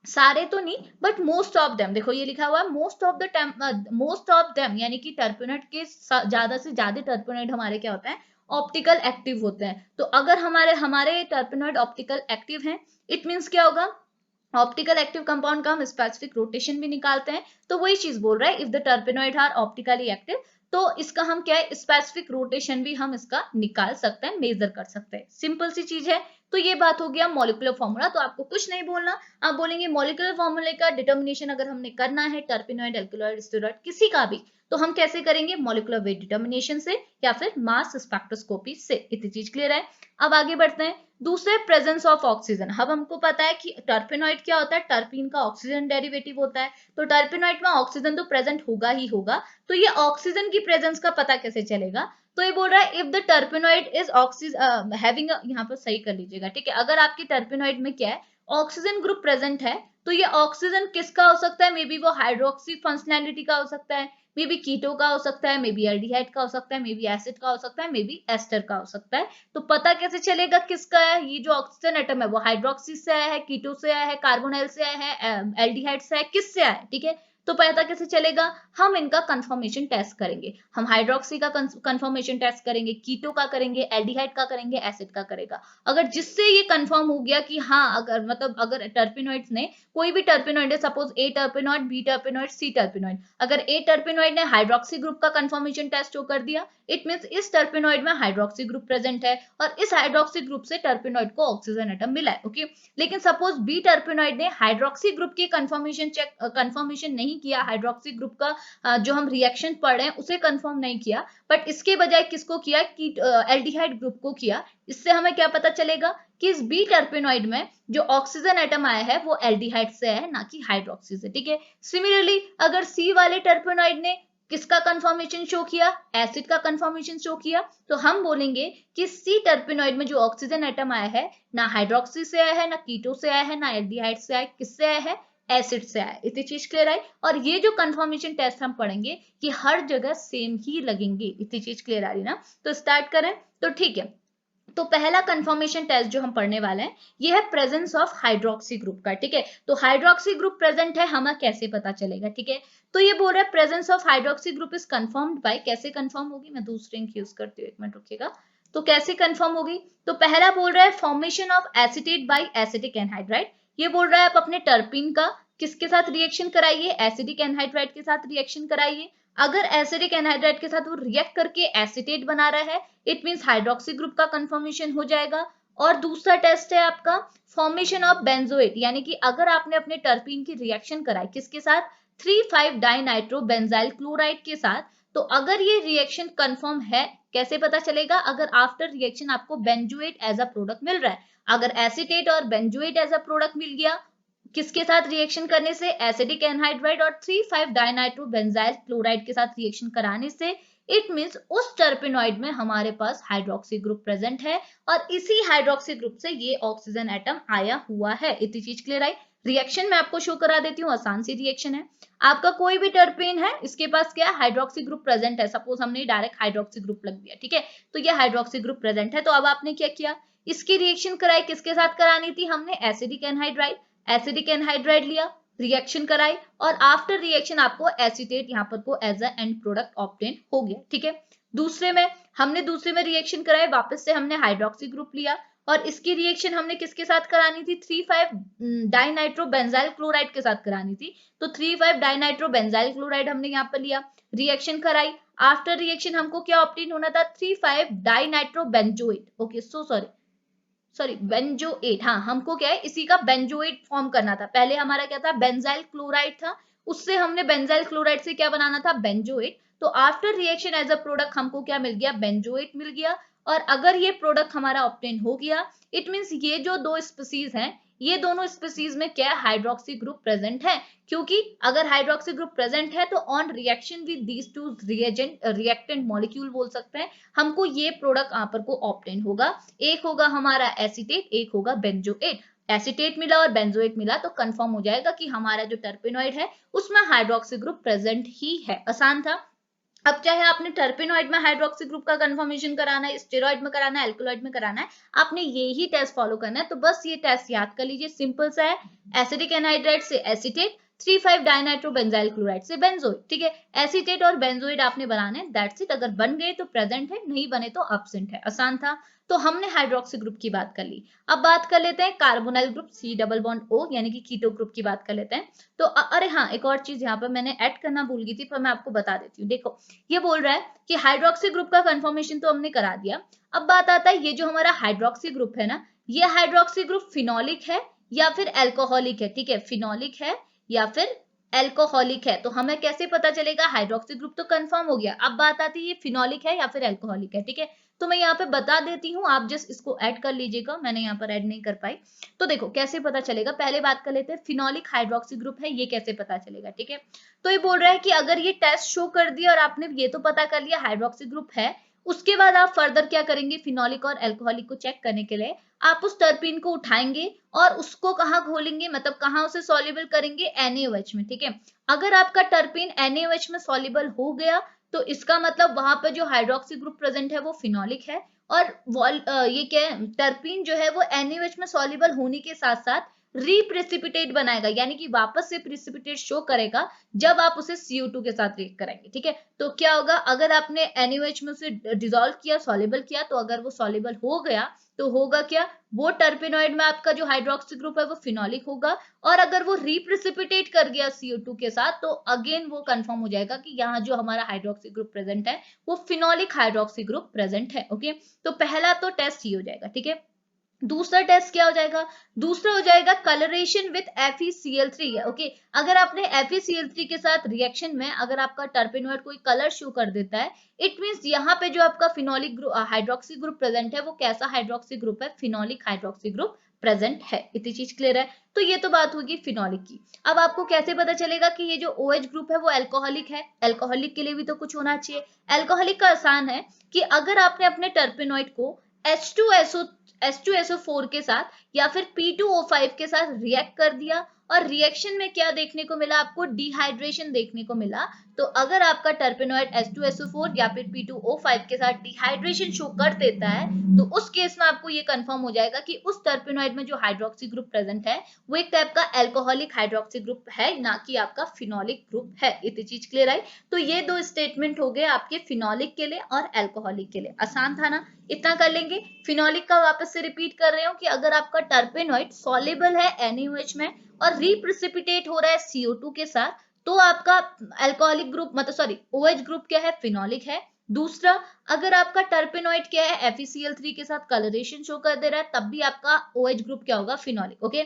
सारे तो नहीं बट मोस्ट ऑफ देम, देखो ये लिखा हुआ है मोस्ट ऑफ देम, यानी कि टर्पेनॉइड के ज्यादा से ज्यादा टर्पेनॉइड हमारे क्या होते हैं, ऑप्टिकल एक्टिव होते हैं। तो अगर हमारे हमारे टर्पेनॉइड ऑप्टिकल एक्टिव हैं, इट मींस क्या होगा, ऑप्टिकल एक्टिव कंपाउंड का हम स्पेसिफिक रोटेशन भी निकालते हैं। तो वही चीज बोल रहा है if the terpenoid are optically active, तो इसका हम क्या है, स्पेसिफिक रोटेशन भी हम इसका निकाल सकते हैं, मेजर कर सकते हैं। सिंपल सी चीज है। तो ये बात हो गया मॉलिक्यूलर फॉर्मूला। तो आपको कुछ नहीं बोलना, आप बोलेंगे मॉलिक्यूलर फॉर्मूले का डिटर्मिनेशन अगर हमने करना है टर्पेनॉइड, एल्केलॉइड, स्टेरॉइड किसी का भी, तो हम कैसे करेंगे, मॉलिक्यूलर वेट डिटर्मिनेशन से या फिर मास स्पेक्ट्रोस्कोपी से। इतनी चीज क्लियर है। अब आगे बढ़ते हैं। दूसरे प्रेजेंस ऑफ ऑक्सीजन। अब हमको पता है कि टर्पेनॉइड क्या होता है, टर्पीन का ऑक्सीजन डेरिवेटिव होता है। तो टर्पेनॉइड में ऑक्सीजन तो प्रेजेंट होगा ही होगा। तो ये ऑक्सीजन की प्रेजेंस का पता कैसे चलेगा, तो ये बोल रहा है if the टर्पेनॉइड is oxygen having, यहाँ पर सही कर लीजिएगा। ठीक है, अगर आपकी टर्पेनॉइड में क्या है, ऑक्सीजन ग्रुप प्रेजेंट है, तो ये ऑक्सीजन किसका हो सकता है, मे बी वो हाइड्रोक्सी फंक्शनैलिटी का हो सकता है, मे बी कीटो का हो सकता है, मे बी एल्डिहाइड का हो सकता है, मे बी एसिड का हो सकता है, मे बी एस्टर का हो सकता है। तो पता कैसे चलेगा किसका है, ये जो ऑक्सीजन एटम है वो हाइड्रोक्सी से आया है, कीटो से आया है, कार्बोनिल से आया है, एल्डिहाइड से आया है, किससे आया है, ठीक है। तो पता कैसे चलेगा, हम इनका कंफर्मेशन टेस्ट करेंगे, हम हाइड्रोक्सी का कंफर्मेशन टेस्ट करेंगे, कीटो का करेंगे, एल्डिहाइड का करेंगे, एसिड का करेगा। अगर जिससे ये कंफर्म हो गया कि हाँ, अगर मतलब अगर टर्पिनॉइड्स ने, कोई भी टर्पिनॉइड है, सपोज ए टर्पिनॉइड, बी टर्पिनॉइड, सी टर्पिनॉइड, अगर ए टर्पिनॉइड ने हाइड्रोक्सी ग्रुप का कंफर्मेशन टेस्ट शो कर दिया, इट मींस इस टर्पिनॉइड में हाइड्रोक्सी ग्रुप प्रेजेंट है और इस हाइड्रोक्सी ग्रुप से टर्पिनॉइड को ऑक्सीजन एटम मिला है, ओके। लेकिन सपोज बी टर्पिनॉइड ने हाइड्रोक्सी ग्रुप की कंफर्मेशन नहीं किया, हाइड्रोक्सी ग्रुप का जो हम रिएक्शन पढ़ रहे हैं उसे कंफर्म नहीं किया, बट इसके बजाय किसको किया कि एल्डिहाइड ग्रुप को किया। इससे हमें क्या पता चलेगा कि इस बी टर्पिनॉइड में जो ऑक्सीजन एटम आया है वो एल्डिहाइड से है, ना कि हाइड्रोक्सी से, ठीक है। सिमिलरली अगर सी वाले टर्पिनॉइड ने किसका कंफर्मेशन शो किया, एसिड का कंफर्मेशन शो किया, तो हम बोलेंगे कि सी टर्पिनॉइड में जो ऑक्सीजन एटम आया है ना हाइड्रोक्सी से आया है, ना कीटो से आया है, ना एल्डिहाइड से आया है, किससे आया है, एसिड से आया। इतनी चीज क्लियर आई। और ये जो कंफर्मेशन टेस्ट हम पढ़ेंगे कि हर जगह सेम ही लगेंगे, इतनी चीज क्लियर आ रही ना। तो स्टार्ट करें, तो ठीक है। तो पहला कंफर्मेशन टेस्ट जो हम पढ़ने वाले हैं ये है प्रेजेंस ऑफ हाइड्रोक्सी ग्रुप का, ठीक है। तो हाइड्रोक्सी ग्रुप प्रेजेंट है, हमें कैसे पता चलेगा, ठीक है। तो ये बोल रहा है presence of hydroxy group is confirmed by, कैसे कंफर्म होगी, मैं दूसरे इंक यूज करती हूँ, एक मिनट रुकिएगा। तो कैसे कंफर्म होगी, तो पहला बोल रहा है formation of acetate by acetic anhydride. ये बोल रहा है आप अपने टर्पिन का किसके साथ रिएक्शन कराइए, एसिडिक एनहाइड्राइड के साथ रिएक्शन कराइए। अगर एसिडिक एनहाइड्राइड के साथ वो रिएक्ट करके एसिटेट बना रहा है, इट मींस हाइड्रोक्सी ग्रुप का कंफर्मेशन हो जाएगा। और दूसरा टेस्ट है आपका फॉर्मेशन ऑफ बेंजोएट, यानी कि अगर आपने अपने टर्पीन की रिएक्शन कराई किसके साथ, 3,5 डाइनाइट्रो बेंजाइल क्लोराइड के साथ, तो अगर ये रिएक्शन कंफर्म है, कैसे पता चलेगा, अगर आफ्टर रिएक्शन आपको बेंजोएट एज अ प्रोडक्ट मिल रहा है। अगर एसिटेट और बेंजोएट एज अ प्रोडक्ट मिल गया किसके साथ रिएक्शन करने से, एसिडिक एनहाइड्राइड और 3,5 डाइनाइट्रो बेंजाइल क्लोराइड के साथ रिएक्शन कराने से, इट मींस उस टर्पिनॉइड में हमारे पास हाइड्रोक्सी ग्रुप प्रेजेंट है और इसी हाइड्रोक्सी ग्रुप से ये ऑक्सीजन एटम आया हुआ है। इतनी चीज क्लियर आई। रिएक्शन मैं आपको शो करा देती हूँ, आसान सी रिएक्शन है। आपका कोई भी टर्पेन है, इसके पास क्या हाइड्रोक्सी ग्रुप प्रेजेंट है, सपोज हमने डायरेक्ट हाइड्रोक्सी ग्रुप लग दिया, ठीक है। तो ये हाइड्रोक्सी ग्रुप प्रेजेंट है, तो अब आपने क्या किया, इसकी रिएक्शन कराई, किसके साथ करानी थी, हमने एसिडिक एनहाइड्राइड, एसिडिक एनहाइड्राइड लिया, रिएक्शन कराई और आफ्टर रिएक्शन आपको एसीटेट यहाँ पर को as a end product obtain हो गया, ठीक है। दूसरे में रिएक्शन कराए, वापस से हमने हाइड्रोक्सी ग्रुप लिया और इसकी रिएक्शन हमने किसके साथ करानी थी, 3,5 डाइनाइट्रो बेंजाइल क्लोराइड के साथ करानी थी। तो 3,5 डाइनाइट्रो बेंजाइल क्लोराइड हमने यहाँ पर लिया, रिएक्शन कराई। आफ्टर रिएक्शन हमको क्या ऑब्टेन होना था, 3,5 dinitro benzoate, okay sorry benzoate, हाँ हमको क्या है इसी का बेंजोएट फॉर्म करना था। पहले हमारा क्या था, बेंजाइल क्लोराइड था, उससे हमने बेंजाइल क्लोराइड से क्या बनाना था, बेंजोएट। तो after reaction as a product हमको क्या मिल गया, बेंजोएट मिल गया। और अगर ये प्रोडक्ट हमारा ऑब्टेन हो गया, इट मींस ये जो दो स्पीसीज हैं, ये दोनों स्पीसीज में क्या हाइड्रोक्सी ग्रुप प्रेजेंट है, क्योंकि अगर हाइड्रोक्सी ग्रुप प्रेजेंट है तो on reaction with these two reactant molecule बोल सकते हैं, हमको ये प्रोडक्ट यहाँ पर को ऑब्टेन होगा। एक होगा हमारा एसीटेट, एक होगा बेंजोएट। एसीटेट मिला और बेंजोएट मिला तो कंफर्म हो जाएगा कि हमारा जो टर्पेनॉइड है उसमें हाइड्रोक्सी ग्रुप प्रेजेंट ही है। आसान था। अब चाहे आपने टर्पेनॉइड में हाइड्रोक्सी ग्रुप का कंफर्मेशन कराना है, स्टेरॉइड में कराना है, एल्कलॉइड में कराना है, आपने ये ही टेस्ट फॉलो करना है। तो बस ये टेस्ट याद कर लीजिए, सिंपल सा है। एसिडिक एनहाइड्राइड से एसीटेट, 3,5 डाइनाइट्रो बेंजाइल क्लोराइड से बेंजोइड, ठीक है। एसीटेट और बेंजोइड आपने बनाने हैं, दैट्स इट। अगर बन गए तो प्रेजेंट है, नहीं बने तो एब्सेंट है। आसान था। तो हमने हाइड्रोक्सी ग्रुप की बात कर ली। अब बात कर लेते हैं carbonyl group, C double bond O यानी कि कीटो ग्रुप की बात कर लेते हैं। तो अरे हाँ, एक और चीज यहाँ पर मैंने ऐड करना भूल गई थी, पर मैं आपको बता देती हूँ। देखो, ये बोल रहा है कि हाइड्रोक्सी ग्रुप का कंफर्मेशन तो हमने करा दिया। अब बात आता है, ये जो हमारा हाइड्रोक्सी ग्रुप है ना, ये हाइड्रोक्सी ग्रुप फिनोलिक है या फिर एल्कोहलिक है, ठीक है। फिनोलिक है या फिर एल्कोहलिक है, तो हमें कैसे पता चलेगा, हाइड्रोक्सी ग्रुप तो कंफर्म हो गया। अब बात आती है ये फिनोलिक है या फिर एल्कोहलिक है, ठीक है। तो मैं यहाँ पे बता देती हूँ, आप जस्ट इसको ऐड कर लीजिएगा, मैंने यहाँ पर ऐड नहीं कर पाई। तो देखो कैसे पता चलेगा, पहले बात कर लेते हैं फिनोलिक हाइड्रोक्सी ग्रुप है, ये कैसे पता चलेगा, ठीक है। तो ये बोल रहा है कि अगर ये टेस्ट शो कर दिया और आपने ये तो पता कर लिया हाइड्रोक्सी ग्रुप है, उसके बाद आप फर्दर क्या करेंगे, फिनोलिक और अल्कोहलिक को चेक करने के लिए आप उस टर्पीन को उठाएंगे और उसको कहाँ घोलेंगे, मतलब कहाँ उसे सॉल्युबल करेंगे, NaOH में। ठीक है, अगर आपका टर्पीन NaOH में सॉल्युबल हो गया तो इसका मतलब वहां पर जो हाइड्रोक्सी ग्रुप प्रेजेंट है वो फिनोलिक है, और ये क्या है, टर्पीन जो है वो NaOH में सॉल्युबल होने के साथ साथ रिप्रेसिपिटेट बनाएगा, यानी कि वापस से प्रेसिपिटेट शो करेगा जब आप उसे CO2 के साथ रिएक्ट कराएंगे। ठीक है, तो क्या होगा, अगर आपने NaOH में उसे डिसॉल्व किया, सॉल्युबल किया, तो अगर वो सॉल्युबल हो गया तो होगा क्या, वो टर्पेनॉइड में आपका जो हाइड्रोक्सी ग्रुप है वो फिनोलिक होगा, और अगर वो रिप्रेसिपिटेट कर गया CO2 के साथ तो अगेन वो कंफर्म हो जाएगा कि यहाँ जो हमारा हाइड्रोक्सी ग्रुप प्रेजेंट है वो फिनोलिक हाइड्रोक्सी ग्रुप प्रेजेंट है। ओके, तो पहला तो टेस्ट ये हो जाएगा। ठीक है, दूसरा टेस्ट क्या हो जाएगा, दूसरा हो जाएगा कलरेशन विद FeCl3। ओके, अगर आपने FeCl3 के साथ रिएक्शन में अगर आपका टर्पेनॉइड कोई कलर शो कर देता है, इट मींस यहाँ पे जो आपका phenolic group hydroxy group present है वो कैसा हाइड्रोक्सी ग्रुप है, फिनोलिक हाइड्रोक्सी ग्रुप प्रेजेंट है। इतनी चीज क्लियर है। तो ये तो बात होगी फिनोलिक की। अब आपको कैसे पता चलेगा कि ये जो OH ग्रुप है वो अल्कोहलिक है, अल्कोहलिक के लिए भी तो कुछ होना चाहिए। अल्कोहलिक का आसान है कि अगर आपने अपने टर्पेनॉइड को H2SO4 के साथ या फिर P2O5 के साथ रिएक्ट कर दिया और रिएक्शन में क्या देखने को मिला, आपको डिहाइड्रेशन देखने को मिला, तो अगर आपका टर्पेनॉइड H2SO4 या फिर P2O5 के साथ डिहाइड्रेशन शो कर देता है तो उस केस में आपको ये कंफर्म हो जाएगा कि उस टर्पेनॉइड में जो हाइड्रोक्सी ग्रुप प्रेजेंट है वो एक टाइप का अल्कोहलिक हाइड्रोक्सी ग्रुप है, ना कि आपका फिनोलिक ग्रुप है। इतनी चीज क्लियर आई। तो ये दो स्टेटमेंट हो गए आपके फिनोलिक के लिए और अल्कोहलिक के लिए। आसान था ना, इतना कर लेंगे। फिनोलिक का वापस से रिपीट कर रहे हो कि अगर आपका टर्पेनॉइड सॉल्युबल है NaOH में और रिप्रेसिपिटेट हो रहा है CO2 के साथ तो आपका अल्कोहलिक ग्रुप, मतलब सॉरी OH ग्रुप क्या है, फिनोलिक है। दूसरा, अगर आपका टर्पेनॉइड क्या है, FeCl3 के साथ कलरेशन शो कर दे रहा है, तब भी आपका OH ग्रुप क्या होगा, फिनोलिक। ओके,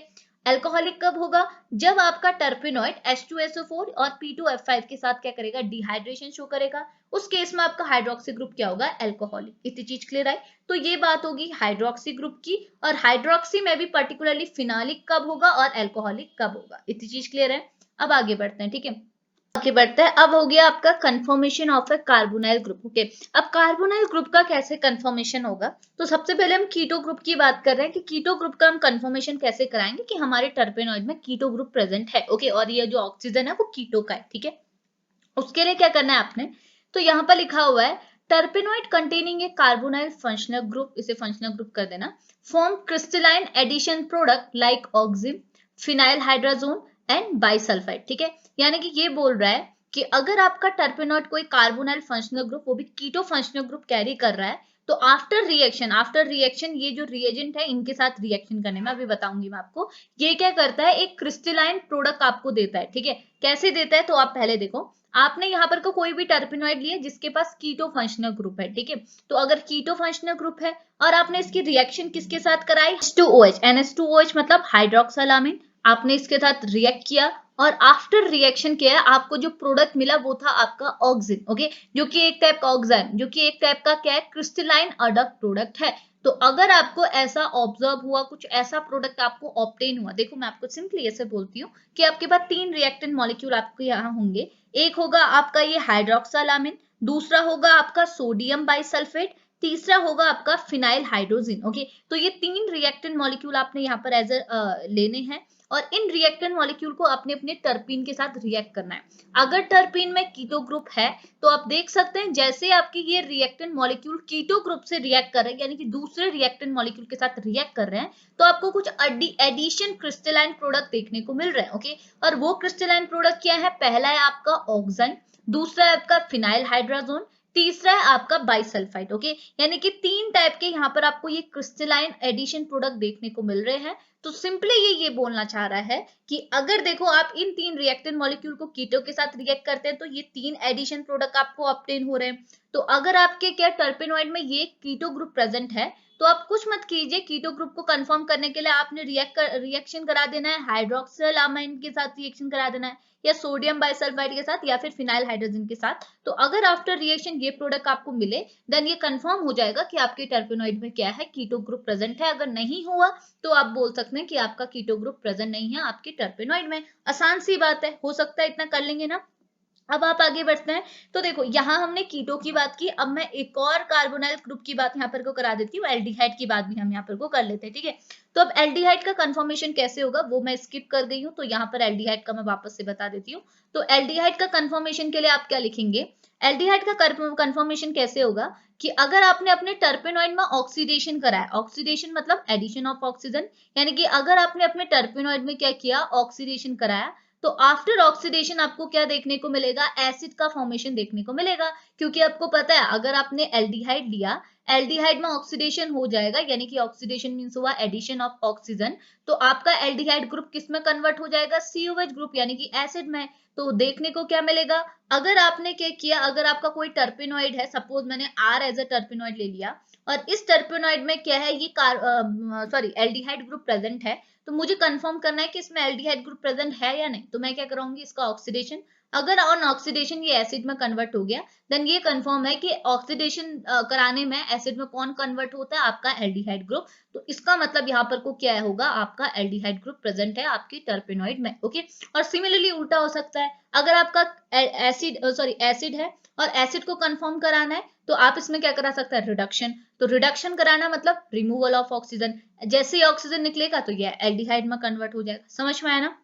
अल्कोहलिक कब होगा, जब आपका टर्पेनॉइड H2SO4 और P2F5 के साथ क्या करेगा, डिहाइड्रेशन शो करेगा, उस केस में आपका हाइड्रोक्सी ग्रुप क्या होगा, अल्कोहलिक। इतनी चीज क्लियर है। तो ये बात होगी हाइड्रोक्सी ग्रुप की, और हाइड्रोक्सी में भी पर्टिकुलरली फिनोलिक कब होगा और अल्कोहलिक कब होगा। इतनी चीज क्लियर है। अब आगे बढ़ते हैं। ठीक है, आगे बढ़ते हैं। अब हो गया आपका confirmation of a carbonyl group. Okay, अब कार्बोनाइल ग्रुप का कैसे कंफर्मेशन होगा, तो सबसे पहले हम कीटो ग्रुप की बात कर रहे हैं कि कीटो ग्रुप का हम कंफर्मेशन कैसे कराएंगे कि हमारे टर्पेनॉइड में कीटो ग्रुप प्रेजेंट है। ओके, और ये जो ऑक्सीजन है वो कीटो का है। ठीक है, उसके लिए क्या करना है आपने, तो यहाँ पर लिखा हुआ है terpenoid containing a carbonyl functional group, इसे फंक्शनल ग्रुप कर देना, form crystalline addition product like oxime, phenyl hydrazone and bisulphide. ठीक है, यानी कि ये बोल रहा है कि अगर आपका टर्पेनॉइड कोई कार्बोनाइल फंक्शनल ग्रुप वो भी कीटो फंक्शनल ग्रुप कैरी कर रहा है तो आफ्टर रिएक्शन ये जो रिएजेंट है इनके साथ रिएक्शन करने में, अभी बताऊंगी मैं आपको, ये क्या करता है, एक क्रिस्टलाइन प्रोडक्ट आपको देता है। ठीक है, कैसे देता है, तो आप पहले देखो, आपने यहाँ पर कोई भी टर्पेनॉइड लिया जिसके पास कीटो फंक्शनल ग्रुप है। ठीक है, तो अगर कीटो फंक्शनल ग्रुप है और आपने इसकी रिएक्शन किसके साथ कराई, H2OH, NH2OH मतलब हाइड्रोक्सालामिन, आपने इसके साथ रिएक्ट किया और आफ्टर रिएक्शन किया आपको जो प्रोडक्ट मिला वो था आपका ऑक्सिन। ओके, जो कि एक टाइप का ऑक्साइन, जो कि एक टाइप का क्या है, क्रिस्टलाइन अडक्ट प्रोडक्ट है। तो अगर आपको ऐसा ऑब्जर्व हुआ, कुछ ऐसा प्रोडक्ट आपको ऑब्टेन हुआ, देखो मैं आपको सिंपली ऐसे बोलती हूँ कि आपके पास 3 रिएक्टेंट मॉलिक्यूल आपके यहाँ होंगे। एक होगा आपका ये हाइड्रोक्सालामिन, दूसरा होगा आपका सोडियम बाइसल्फेट, तीसरा होगा आपका फिनाइल हाइड्रोजिन। ओके, तो ये 3 रिएक्टेंट मॉलिक्यूल आपने यहाँ पर एज लेने हैं और इन रिएक्टेंट मॉलिक्यूल को अपने अपने टर्पीन के साथ रिएक्ट करना है। अगर टर्पीन में कीटो ग्रुप है तो आप देख सकते हैं जैसे आपके ये रिएक्टेंट मॉलिक्यूल कीटो ग्रुप से रिएक्ट कर रहे हैं, यानी कि दूसरे रिएक्टेंट मॉलिक्यूल के साथ रिएक्ट कर रहे हैं, तो आपको कुछ एडिशन क्रिस्टलाइन प्रोडक्ट देखने को मिल रहे हैं। ओके, और वो क्रिस्टलाइन प्रोडक्ट क्या है, पहला है आपका ऑक्साइन, दूसरा है आपका फिनाइल हाइड्रोजोन, तीसरा है आपका बाइसल्फाइड। ओके, यानी कि 3 टाइप के यहाँ पर आपको ये क्रिस्टलाइन एडिशन प्रोडक्ट देखने को मिल रहे हैं। तो सिंपली ये बोलना चाह रहा है कि अगर देखो आप इन 3 रिएक्टेंट मॉलिक्यूल को कीटो के साथ रिएक्ट करते हैं तो ये 3 एडिशन प्रोडक्ट आपको ऑब्टेन हो रहे हैं। तो अगर आपके क्या टर्पेनॉइड में ये कीटो ग्रुप प्रेजेंट है तो आप कुछ मत कीजिए, कीटो ग्रुप को कंफर्म करने के लिए आपने रिएक्शन करा देना है, हाइड्रोक्सिलामाइन के साथ रिएक्शन करा देना है या सोडियम बाइसल्फाइड के साथ या फिर फिनाइल हाइड्रोजन के साथ। तो अगर आफ्टर रिएक्शन ये प्रोडक्ट आपको मिले देन ये कंफर्म हो जाएगा कि आपके टर्पेनॉइड में क्या है, कीटो ग्रुप प्रेजेंट है। अगर नहीं हुआ तो आप बोल सकते हैं कि आपका कीटो ग्रुप प्रेजेंट नहीं है आपके टर्पेनॉइड में। आसान सी बात है, हो सकता है इतना कर लेंगे ना। अब आप आगे बढ़ते हैं। तो देखो यहाँ हमने कीटो की बात की, अब मैं एक और कार्बोनाइल ग्रुप की बात यहाँ पर को करा देती हूँ, एल्डिहाइड की बात भी हम यहाँ पर को कर लेते हैं, ठीक है। तो अब एल्डिहाइड का कंफर्मेशन कैसे होगा वो मैं स्किप कर गई हूँ, तो यहाँ पर एल्डिहाइड का मैं वापस से बता देती हूँ। तो एल्डिहाइड का कंफर्मेशन के लिए आप क्या लिखेंगे, एल्डिहाइड का कंफर्मेशन कैसे होगा कि अगर आपने अपने टर्पेनॉइड में ऑक्सीडेशन कराया, ऑक्सीडेशन मतलब एडिशन ऑफ ऑक्सीजन, यानी कि अगर आपने अपने टर्पेनॉइड में क्या किया, ऑक्सीडेशन कराया, तो आफ्टर ऑक्सीडेशन आपको क्या देखने को मिलेगा, एसिड का फॉर्मेशन देखने को मिलेगा। क्योंकि आपको पता है अगर आपने एल्डिहाइड लिया, एल्डिहाइड में ऑक्सीडेशन हो जाएगा, यानी कि ऑक्सीडेशन मींस हुआ एडिशन ऑफ ऑक्सीजन, तो आपका एल्डिहाइड ग्रुप किस में कन्वर्ट हो जाएगा, COH ग्रुप यानी कि एसिड में। तो देखने को क्या मिलेगा, अगर आपने क्या किया, अगर आपका कोई टर्पेनॉइड है, सपोज मैंने R एज अ टर्पेनॉइड ले लिया, और इस टर्पेनॉइड में क्या है, ये सॉरी एल्डिहाइड ग्रुप प्रेजेंट है, तो मुझे कंफर्म करना है कि इसमें एल्डिहाइड ग्रुप प्रेजेंट है या नहीं, तो मैं क्या कराऊंगी, इसका ऑक्सीडेशन। अगर ऑन ऑक्सीडेशन ये एसिड में कन्वर्ट हो गया, देन ये कंफर्म है कि ऑक्सीडेशन कराने में एसिड में कौन कन्वर्ट होता है, आपका एल्डिहाइड ग्रुप। तो इसका मतलब यहाँ पर को क्या होगा, आपका एल्डिहाइड ग्रुप प्रेजेंट है आपकी टर्पेनॉइड में, ओके। और सिमिलरली उल्टा हो सकता है, अगर आपका एसिड है और एसिड को कंफर्म कराना है, तो आप इसमें क्या करा सकते हैं, रिडक्शन। तो रिडक्शन कराना मतलब रिमूवल ऑफ ऑक्सीजन, जैसे ही ऑक्सीजन निकलेगा तो ये एल्डिहाइड में कन्वर्ट हो जाएगा। समझ में आया ना,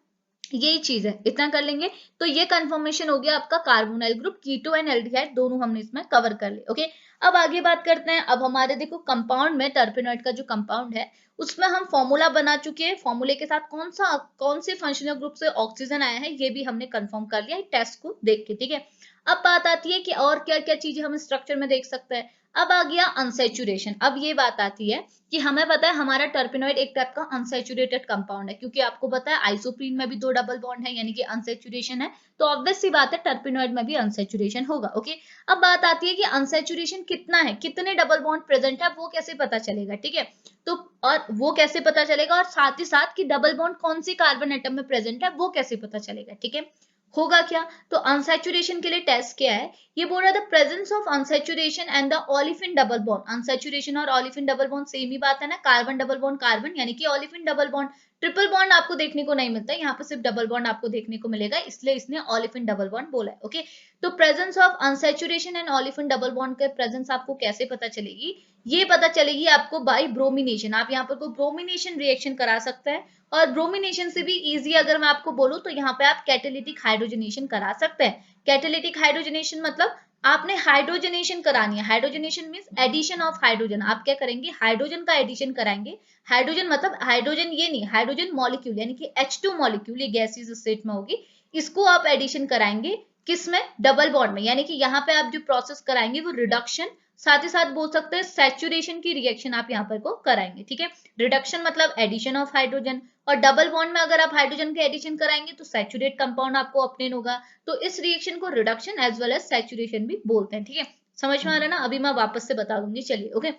यही चीज है, इतना कर लेंगे। तो ये कंफर्मेशन हो गया आपका carbonyl group, keto and aldehyde दोनों हमने इसमें कवर कर लिए, ओके। अब आगे बात करते हैं, अब हमारे देखो कंपाउंड में टर्पेनॉइड का जो कंपाउंड है उसमें हम फॉर्मूला बना चुके हैं, फॉर्मूले के साथ कौन से फंक्शनल ग्रुप से ऑक्सीजन आया है ये भी हमने कंफर्म कर लिया टेस्ट को देख के, ठीक है। अब बात आती है कि और क्या क्या चीजें हम स्ट्रक्चर में देख सकते हैं। अब आ गया अनसेचुरेशन, अब ये बात आती है कि हमें पता है हमारा टर्पेनॉइड एक टाइप का अनसेचुरेटेड कंपाउंड है, क्योंकि आपको पता है आइसोप्रीन में भी 2 डबल बॉन्ड है, यानी कि अनसेचुरेशन है, तो ऑब्वियस सी बात है टर्पेनॉइड में भी अनसेचुरेशन होगा, ओके। अब बात आती है कि अनसेचुरेशन कितना है, कितने डबल बॉन्ड प्रेजेंट है, वो कैसे पता चलेगा, ठीक है। तो और वो कैसे पता चलेगा, और साथ ही साथ कि डबल बॉन्ड कौन सी कार्बन एटम में प्रेजेंट है वो कैसे पता चलेगा, ठीक है। होगा क्या, तो अनसैचुरेशन के लिए टेस्ट क्या है, ये बोल रहा था presence of unsaturation and the olefin double bond. Unsaturation और ओलिफिन डबल बॉन्ड सेम ही बात है ना, कार्बन डबल बॉन्ड कार्बन यानी कि olefin double bond. Triple bond आपको देखने को नहीं मिलता, यहाँ पे सिर्फ डबल बॉन्ड आपको देखने को मिलेगा, इसलिए इसने ओलिफिन डबल बॉन्ड बोला है, ओके। तो presence of unsaturation and olefin double bond के प्रेजेंस आपको कैसे पता चलेगी, ये पता चलेगी आपको बाय ब्रोमिनेशन। आप यहाँ पर को ब्रोमिनेशन रिएक्शन करा सकते हैं, और ब्रोमिनेशन से भी इजी अगर मैं आपको बोलूं तो यहाँ पे आप कैटेलिटिक हाइड्रोजनेशन करा सकते हैं। कैटेलिटिक हाइड्रोजनेशन मतलब आपने हाइड्रोजनेशन करानी है, hydrogenation means addition of hydrogen. आप क्या करेंगे, हाइड्रोजन का एडिशन कराएंगे। हाइड्रोजन मतलब हाइड्रोजन ये नहीं, हाइड्रोजन मॉलिक्यूल यानी कि H2 मॉलिक्यूल, ये गैसीय स्टेट में होगी, इसको आप एडिशन कराएंगे किसमें, डबल बॉन्ड में, यानी कि यहाँ पे आप जो प्रोसेस कराएंगे वो रिडक्शन, साथ ही साथ बोल सकते हैं सैचुरेशन की रिएक्शन आप यहाँ पर को कराएंगे, ठीक है। रिडक्शन मतलब एडिशन ऑफ हाइड्रोजन, और डबल बॉन्ड में अगर आप हाइड्रोजन के एडिशन कराएंगे तो सैचुरेट कंपाउंड आपको ऑब्टेन होगा। तो इस रिएक्शन को reduction as well as saturation भी बोलते हैं, ठीक है। समझ में आ रहा है ना, अभी मैं वापस से बता दूंगी, चलिए ओके।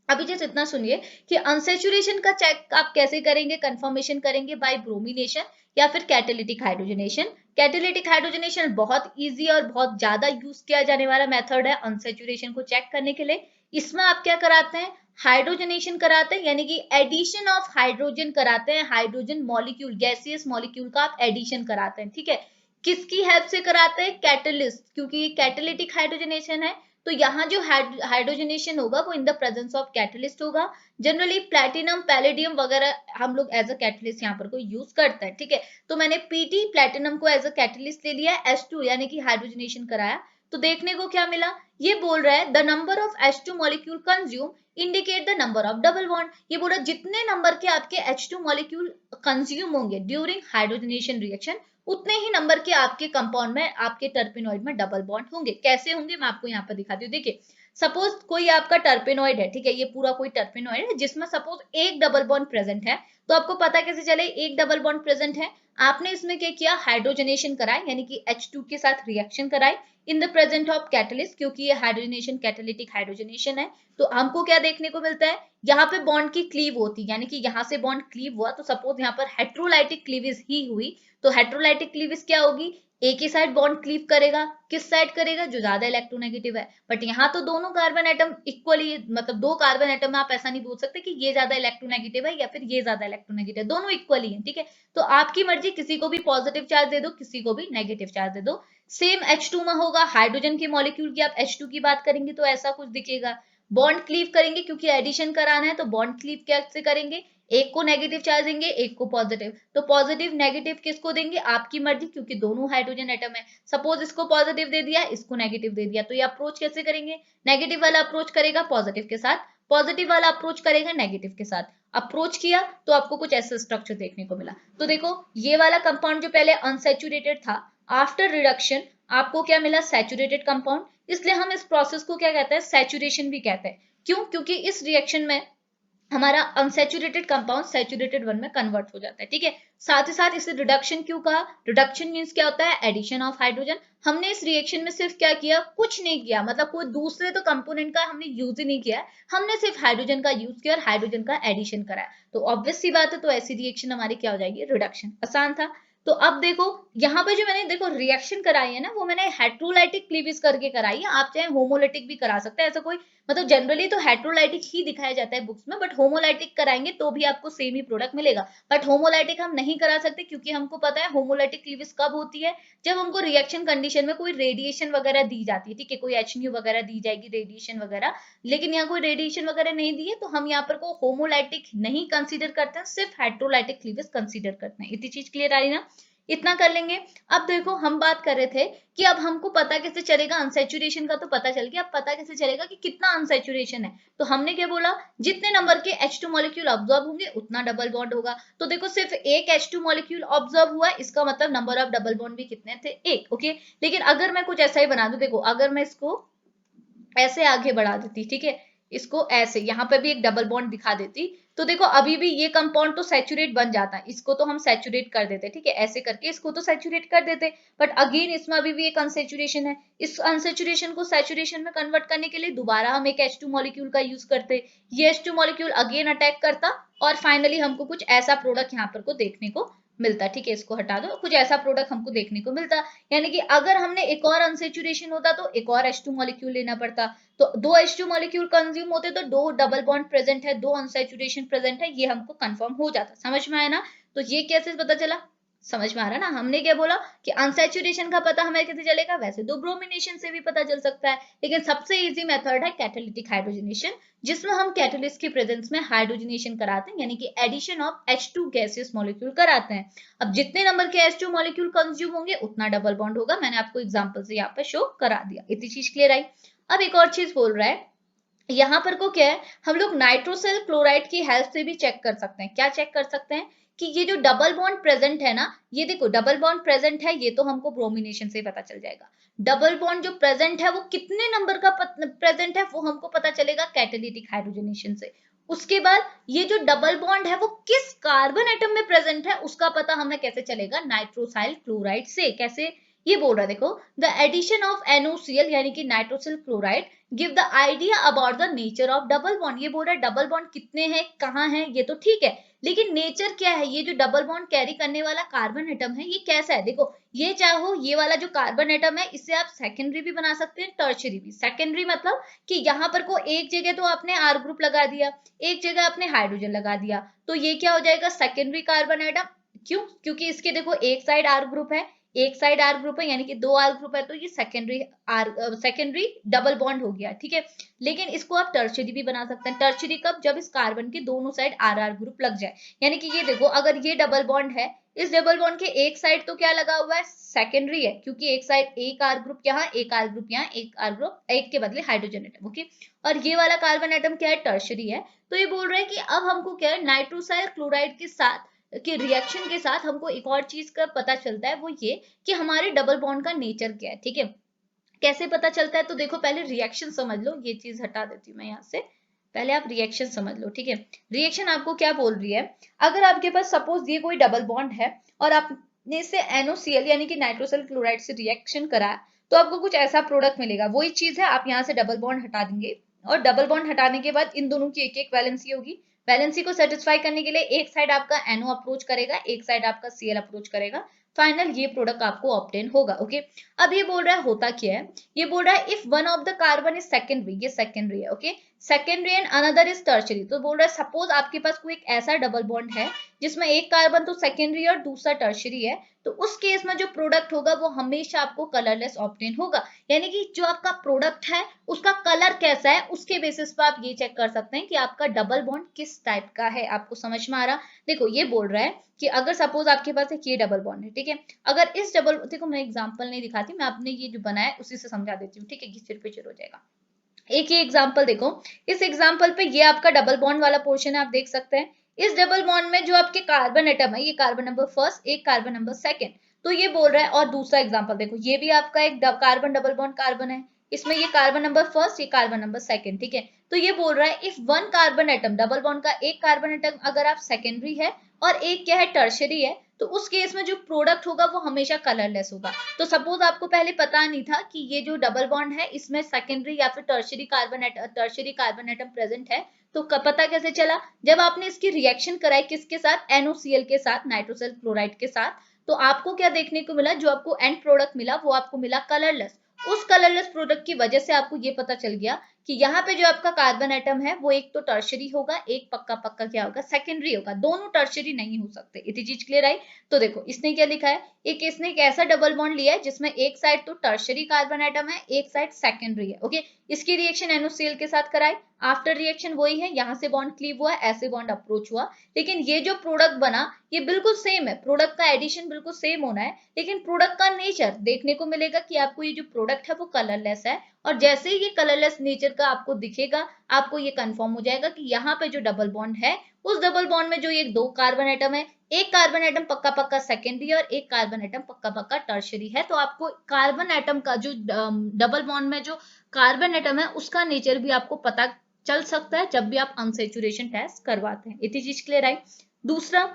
अभी जस्ट इतना सुनिए कि अनसेचुरेशन का चेक आप कैसे करेंगे, कंफर्मेशन करेंगे बाय ब्रोमिनेशन या फिर कैटेलिटिक हाइड्रोजनेशन। कैटेलिटिक हाइड्रोजनेशन बहुत इजी और बहुत ज्यादा यूज किया जाने वाला मेथड है अनसेचुरेशन को चेक करने के लिए। इसमें आप क्या कराते हैं, हाइड्रोजनेशन कराते हैं, यानी कि एडिशन ऑफ हाइड्रोजन कराते हैं, हाइड्रोजन मॉलिक्यूल गैसियस मॉलिक्यूल का आप एडिशन कराते हैं, ठीक है। किसकी हेल्प से कराते हैं, कैटलिस्ट, क्योंकि ये कैटेलिटिक हाइड्रोजनेशन है, तो यहाँ जो हाइड्रोजनेशन होगा वो in the presence of catalyst होगा। जनरली प्लैटिनम पैलेडियम वगैरह हम लोग एज अ कैटलिस्ट यहाँ पर को यूज करते हैं, ठीक है। तो मैंने पीटी प्लैटिनम को एज अ कैटलिस्ट ले लिया, H2 यानी कि हाइड्रोजनेशन कराया, तो देखने को क्या मिला, ये बोल रहा है the number of H2 molecule consume indicate the number of double bond. ये बोल रहा है जितने नंबर के आपके H2 मॉलिक्यूल कंज्यूम होंगे ड्यूरिंग हाइड्रोजनेशन रिएक्शन, उतने ही नंबर के आपके कंपाउंड में, आपके टर्पेनॉइड में डबल बॉन्ड होंगे। कैसे होंगे मैं आपको यहाँ पर दिखाती हूँ, देखिए सपोज कोई आपका टर्पेनॉइड है, ठीक है, ये पूरा कोई टर्पेनॉइड है जिसमें सपोज एक डबल बॉन्ड प्रेजेंट है, तो आपको पता कैसे चले एक डबल बॉन्ड प्रेजेंट है, आपने इसमें क्या किया, हाइड्रोजनेशन कराए, यानी कि H2 के साथ रिएक्शन कराए in the present of catalyst, क्योंकि ये हाइड्रोजनेशन कैटेलिटिक हाइड्रोजनेशन है। तो हमको क्या देखने को मिलता है, यहाँ पे बॉन्ड की क्लीव होती है, यानी कि यहाँ से बॉन्ड क्लीव हुआ, तो सपोज यहाँ पर हेट्रोलाइटिक क्लीवेज ही हुई, तो हेट्रोलाइटिक क्लीवेज क्या होगी, एक ही साइड बॉन्ड क्लीव करेगा, किस साइड करेगा, जो ज्यादा इलेक्ट्रोनेगेटिव है। बट यहाँ तो दोनों कार्बन एटम इक्वली, मतलब दो कार्बन एटम में आप ऐसा नहीं बोल सकते कि ये ज्यादा इलेक्ट्रोनेगेटिव है या फिर ये ज्यादा इलेक्ट्रोनेगेटिव है, दोनों इक्वली है, ठीक है। तो आपकी मर्जी कि किसी को भी पॉजिटिव चार्ज दे दो, किसी को भी नेगेटिव चार्ज दे दो। सेम H2 में होगा, हाइड्रोजन के मॉलिक्यूल की आप H2 की बात करेंगे तो ऐसा कुछ दिखेगा। बॉन्ड क्लीव करेंगे क्योंकि एडिशन कराना है, तो बॉन्ड क्लीव कैसे करेंगे, एक को नेगेटिव चार्ज देंगे, एक को पॉजिटिव। तो पॉजिटिव नेगेटिव किसको देंगे, आपकी मर्जी, क्योंकि दोनों हाइड्रोजन एटम है। सपोज इसको पॉजिटिव दे दिया, इसको नेगेटिव दे दिया, तो ये अप्रोच कैसे करेंगे, नेगेटिव वाला अप्रोच करेगा पॉजिटिव के साथ, पॉजिटिव वाला अप्रोच करेगा नेगेटिव के साथ। अप्रोच किया तो आपको कुछ ऐसा स्ट्रक्चर देखने को मिला। तो देखो ये वाला कंपाउंड जो पहले अनसैचुरेटेड था, आफ्टर रिडक्शन आपको क्या मिला, सैचुरेटेड कंपाउंड। इसलिए हम इस प्रोसेस को क्या कहते हैं, सैचुरेशन भी कहते हैं। क्यों, क्योंकि इस रिएक्शन में हमारा अनसैचुरेटेड कंपाउंड सैचुरेटेड वन में कन्वर्ट हो जाता है, ठीक है। साथ ही साथ इसे रिडक्शन क्यों कहा, रिडक्शन मींस क्या होता है, एडिशन ऑफ हाइड्रोजन। हमने इस रिएक्शन में सिर्फ क्या किया, कुछ नहीं किया, मतलब कोई दूसरे तो कंपोनेंट का हमने यूज ही नहीं किया, हमने सिर्फ हाइड्रोजन का यूज किया और हाइड्रोजन का एडिशन कराया। तो ऑब्वियस सी बात है, तो ऐसी रिएक्शन हमारी क्या हो जाएगी, रिडक्शन। आसान था। तो अब देखो यहाँ पे जो मैंने देखो रिएक्शन कराई है ना, वो मैंने हेट्रोलाइटिक क्लीवेज करके कराई है। आप चाहे होमोलाइटिक भी करा सकते हैं, ऐसा कोई मतलब जनरली तो हेट्रोलाइटिक ही दिखाया जाता है बुक्स में, बट होमोलाइटिक कराएंगे तो भी आपको सेम ही प्रोडक्ट मिलेगा। बट होमोलाइटिक हम नहीं करा सकते, क्योंकि हमको पता है होमोलाइटिक क्लीवेज कब होती है, जब हमको रिएक्शन कंडीशन में कोई रेडिएशन वगैरह दी जाती है, ठीक है, कोई HNU वगैरह दी जाएगी, रेडिएशन वगैरह। लेकिन यहाँ कोई रेडिएशन वगैरह नहीं दी है, तो हम यहाँ पर को होमोलाइटिक नहीं कंसिडर करते हैं, सिर्फ हेट्रोलाइटिक क्लीवेज कंसिडर करते हैं। इतनी चीज क्लियर आई ना, इतना कर लेंगे। अब देखो हम बात कर रहे थे कि अब हमको पता कैसे चलेगा, अनसैचुरेशन का तो पता चल गया, अब पता कैसे चलेगा कि कितना अनसैचुरेशन है। तो हमने क्या बोला, जितने नंबर के H2 मॉलिक्यूल ऑब्जॉर्ब होंगे उतना डबल बॉन्ड होगा। तो देखो सिर्फ एक H2 मॉलिक्यूल ऑब्जॉर्ब हुआ, इसका मतलब नंबर ऑफ डबल बॉन्ड भी कितने थे, एक। ओके, लेकिन अगर मैं कुछ ऐसा ही बना दूं, देखो अगर मैं इसको ऐसे आगे बढ़ा देती, ठीक है, इसको ऐसे यहाँ पे भी एक डबल बॉन्ड दिखा देती, तो देखो अभी भी ये कंपाउंड तो सैचुरेट बन जाता है, इसको तो हम सैचुरेट कर देते, ठीक है, ऐसे करके इसको तो सैचुरेट कर देते। बट अगेन इसमें अभी भी एक अनसैचुरेशन है, इस अनसैचुरेशन को सैचुरेशन में कन्वर्ट करने के लिए दोबारा हम एक H2 मॉलिक्यूल का यूज करते, ये H2 मॉलिक्यूल अगेन अटैक करता और फाइनली हमको कुछ ऐसा प्रोडक्ट यहाँ पर को देखने को मिलता, ठीक है, इसको हटा दो, कुछ ऐसा प्रोडक्ट हमको देखने को मिलता। यानी कि अगर हमने एक और अनसैचुरेशन होता तो एक और H2 मॉलिक्यूल लेना पड़ता, तो दो H2 मॉलिक्यूल कंज्यूम होते तो दो डबल बॉन्ड प्रेजेंट है, दो अनसैचुरेशन प्रेजेंट है, ये हमको कंफर्म हो जाता। समझ में आया ना, तो ये कैसे पता चला, समझ में आ रहा ना, हमने क्या बोला कि अनसैचुरेशन का पता हमें कैसे चलेगा, वैसे तो ब्रोमिनेशन से भी पता चल सकता है, लेकिन सबसे इजी मेथड है कैटालिटिक हाइड्रोजनेशन, जिसमें हम कैटलिस्ट की प्रेजेंस में हाइड्रोजनेशन कराते हैं, यानी कि addition of H2 gaseous molecule कराते हैं। अब जितने नंबर के H2 मॉलिक्यूल कंज्यूम होंगे उतना डबल बॉन्ड होगा, मैंने आपको एग्जांपल से यहाँ पर शो करा दिया। इतनी चीज क्लियर आई। अब एक और चीज बोल रहा है, यहाँ पर को क्या है, हम लोग नाइट्रोसिल क्लोराइड की हेल्प से भी चेक कर सकते हैं। क्या चेक कर सकते हैं कि ये जो डबल बॉन्ड प्रेजेंट है ना, ये देखो डबल बॉन्ड प्रेजेंट है, ये तो हमको ब्रोमिनेशन से पता चल जाएगा। डबल बॉन्ड जो प्रेजेंट है वो कितने नंबर का प्रेजेंट है, वो हमको पता चलेगा कैटालिटिक हाइड्रोजनेशन से। उसके बाद ये जो डबल बॉन्ड है वो किस कार्बन एटम में प्रेजेंट है, उसका पता हमें कैसे चलेगा, नाइट्रोसाइल क्लोराइड से। कैसे, ये बोल रहा है देखो, द एडिशन ऑफ NOCl यानी कि nitrosyl chloride give the idea about the nature of double bond. ये बोल रहा है डबल बॉन्ड कितने हैं, कहाँ हैं, ये तो ठीक है, लेकिन नेचर क्या है, ये जो डबल बॉन्ड कैरी करने वाला कार्बन एटम है ये कैसा है। देखो ये चाहो ये वाला जो कार्बन एटम है इसे आप सेकेंडरी भी बना सकते हैं, टर्शरी भी। सेकेंडरी मतलब कि यहाँ पर को एक जगह तो आपने R ग्रुप लगा दिया, एक जगह आपने हाइड्रोजन लगा दिया, तो ये क्या हो जाएगा, सेकेंडरी कार्बन एटम। क्यों, क्योंकि इसके देखो एक साइड R ग्रुप है, एक साइड R ग्रुप है, यानी कि दो R ग्रुप है, तो ये सेकेंडरी डबल बॉन्ड हो गया, ठीक है। लेकिन इसको आप टर्शरी भी बना सकते हैं। टर्शरी कब, जब इस कार्बन के दोनों साइड R ग्रुप लग जाए, यानी कि ये देखो अगर ये डबल बॉन्ड है, इस डबल बॉन्ड के एक साइड तो क्या लगा हुआ है, सेकेंडरी है, क्योंकि एक साइड एक R ग्रुप यहाँ, एक R ग्रुप यहाँ, एक R ग्रुप, एक के बदले हाइड्रोजन एटम, ओके। और ये वाला कार्बन एटम क्या है, टर्शरी है। तो ये बोल रहे हैं कि अब हमको क्या है, नाइट्रोसाइल क्लोराइड के साथ के रिएक्शन के साथ हमको एक और चीज का पता चलता है, वो ये कि हमारे डबल बॉन्ड का नेचर क्या है, ठीक है। कैसे पता चलता है, तो देखो पहले रिएक्शन समझ लो, ये चीज हटा देती हूँ मैं यहाँ से, पहले आप रिएक्शन समझ लो, ठीक है। रिएक्शन आपको क्या बोल रही है, अगर आपके पास सपोज ये कोई डबल बॉन्ड है और आपने इसे NOCl यानी कि नाइट्रोसिल क्लोराइड से रिएक्शन कराया, तो आपको कुछ ऐसा प्रोडक्ट मिलेगा। वही चीज है, आप यहाँ से डबल बॉन्ड हटा देंगे और डबल बॉन्ड हटाने के बाद इन दोनों की एक एक वैलेंसी होगी। वैलेंसी को सेटिस्फाई करने के लिए एक साइड आपका NO अप्रोच करेगा, एक साइड आपका Cl अप्रोच करेगा, फाइनल ये प्रोडक्ट आपको ऑब्टेन होगा, ओके। अब ये बोल रहा है होता क्या है, ये बोल रहा है if one of the carbon is secondary, ये सेकेंडरी है, okay. Secondary and another is tertiary. तो बोल रहा है सपोज आपके पास कोई एक ऐसा डबल बॉन्ड है जिसमें एक कार्बन तो सेकेंडरी और दूसरा टर्शरी है, तो उस केस में जो प्रोडक्ट होगा वो हमेशा आपको कलरलेस ऑब्टेन होगा। यानी कि जो आपका प्रोडक्ट है उसका कलर कैसा है उसके बेसिस पर आप ये चेक कर सकते हैं कि आपका डबल बॉन्ड किस टाइप का है। आपको समझ में आ रहा? देखो ये बोल रहा है कि अगर सपोज आपके पास एक ये डबल बॉन्ड है, ठीक है, अगर इस डबल, देखो मैं एग्जांपल नहीं दिखाती, मैं आपने ये जो बनाया है उसी से समझा देती हूँ, ठीक है, सिर पे हो जाएगा। एक ही एग्जांपल देखो, इस एग्जांपल पे ये आपका डबल बॉन्ड वाला पोर्शन है, आप देख सकते हैं। इस डबल बॉन्ड में जो आपके कार्बन एटम है, ये कार्बन नंबर फर्स्ट, एक कार्बन नंबर सेकंड, तो ये बोल रहा है। और दूसरा एग्जांपल देखो, ये भी आपका एक कार्बन डबल बॉन्ड कार्बन है, इसमें ये कार्बन नंबर फर्स्ट, ये कार्बन नंबर सेकंड, ठीक है। तो ये बोल रहा है if one carbon atom, double bond का एक कार्बन एटम अगर आप सेकेंडरी है और एक क्या है टर्शरी है, तो उस केस में जो प्रोडक्ट होगा वो हमेशा कलरलेस होगा। तो सपोज आपको पहले पता नहीं था कि ये जो डबल बॉन्ड है इसमें सेकेंडरी या फिर टर्शरी कार्बन एटम प्रेजेंट है, तो पता कैसे चला? जब आपने इसकी रिएक्शन कराई किसके साथ? NaOCl के साथ, नाइट्रोसिल क्लोराइड के साथ, तो आपको क्या देखने को मिला? जो आपको एंड प्रोडक्ट मिला वो आपको मिला कलरलेस। उस कलरलेस प्रोडक्ट की वजह से आपको ये पता चल गया कि यहाँ पे जो आपका कार्बन एटम है वो एक तो टर्शरी होगा, एक पक्का पक्का क्या होगा? सेकेंडरी होगा। दोनों टर्शरी नहीं हो सकते। इतनी चीज क्लियर आई? तो देखो इसने क्या लिखा है, इसने एक ऐसा डबल बॉन्ड लिया है जिसमें एक साइड तो टर्शरी कार्बन एटम है, एक साइड सेकेंडरी है। ओके, इसकी रिएक्शन NaOCl के साथ कराई, आफ्टर रिएक्शन वही है, यहाँ से बॉन्ड क्लीव हुआ, ऐसे बॉन्ड अप्रोच हुआ, लेकिन ये जो प्रोडक्ट बना ये बिल्कुल सेम है, प्रोडक्ट का एडिशन बिल्कुल सेम होना है, लेकिन प्रोडक्ट का नेचर देखने को मिलेगा कि आपको ये जो प्रोडक्ट है वो कलरलेस है। और जैसे ही ये कलरलेस नेचर का आपको दिखेगा, आपको ये कंफर्म हो जाएगा कि यहाँ पे जो डबल बॉन्ड है, उस डबल बॉन्ड में जो ये दो कार्बन एटम है, एक कार्बन एटम पक्का पक्का सेकेंडरी और एक कार्बन एटम पक्का पक्का टर्शरी है। तो आपको कार्बन एटम का जो डबल बॉन्ड में जो कार्बन एटम है उसका नेचर भी आपको पता चल सकता है जब भी आप अनसैचुरेशन टेस्ट करवाते हैं। इतनी चीज क्लियर आई? दूसरा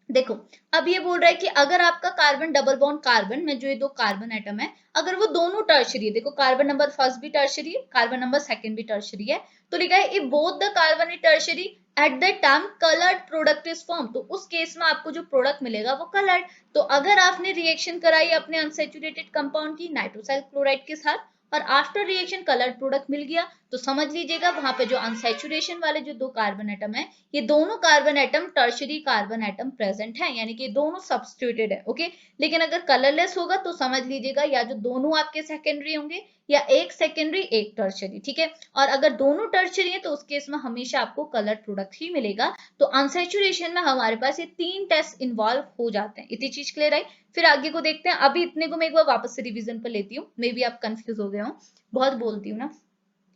देखो, अब ये बोल रहा है कि अगर आपका कार्बन डबल बॉन्ड कार्बन में जो ये दो कार्बन एटम है, अगर वो दोनों टर्शरी है, देखो कार्बन नंबर फर्स्ट भी टर्शरी है, कार्बन नंबर सेकंड भी टर्शरी है, तो लिखा है if both the carbon is tertiary at the time coloured product is form, तो उस केस में आपको जो प्रोडक्ट मिलेगा वो कलर्ड। तो अगर आपने रिएक्शन कराई अपने अनसैचुरेटेड कंपाउंड की नाइट्रोसाइल क्लोराइड के साथ और आफ्टर रिएक्शन कलर्ड प्रोडक्ट मिल गया, तो समझ लीजिएगा वहां पे जो अनसैचुरेशन वाले जो दो कार्बन एटम है, ये दोनों carbon atom tertiary carbon atom present है, यानी कि दोनों सब्स्टिट्यूटेड है। ओके, लेकिन अगर कलरलेस होगा तो समझ लीजिएगा या जो दोनों आपके सेकेंडरी होंगे या एक सेकेंडरी एक टर्शरी, ठीक है। और अगर दोनों टर्शरी है तो उस केस में हमेशा आपको कलर प्रोडक्ट ही मिलेगा। तो अनसैचुरेशन में हमारे पास ये 3 टेस्ट इन्वॉल्व हो जाते हैं। इतनी चीज क्लियर आई? फिर आगे को देखते हैं। अभी इतने को मैं एक बार वापस से रिवीजन पर लेती हूँ, मे बी आप कंफ्यूज हो गए हो, बहुत बोलती हूँ ना।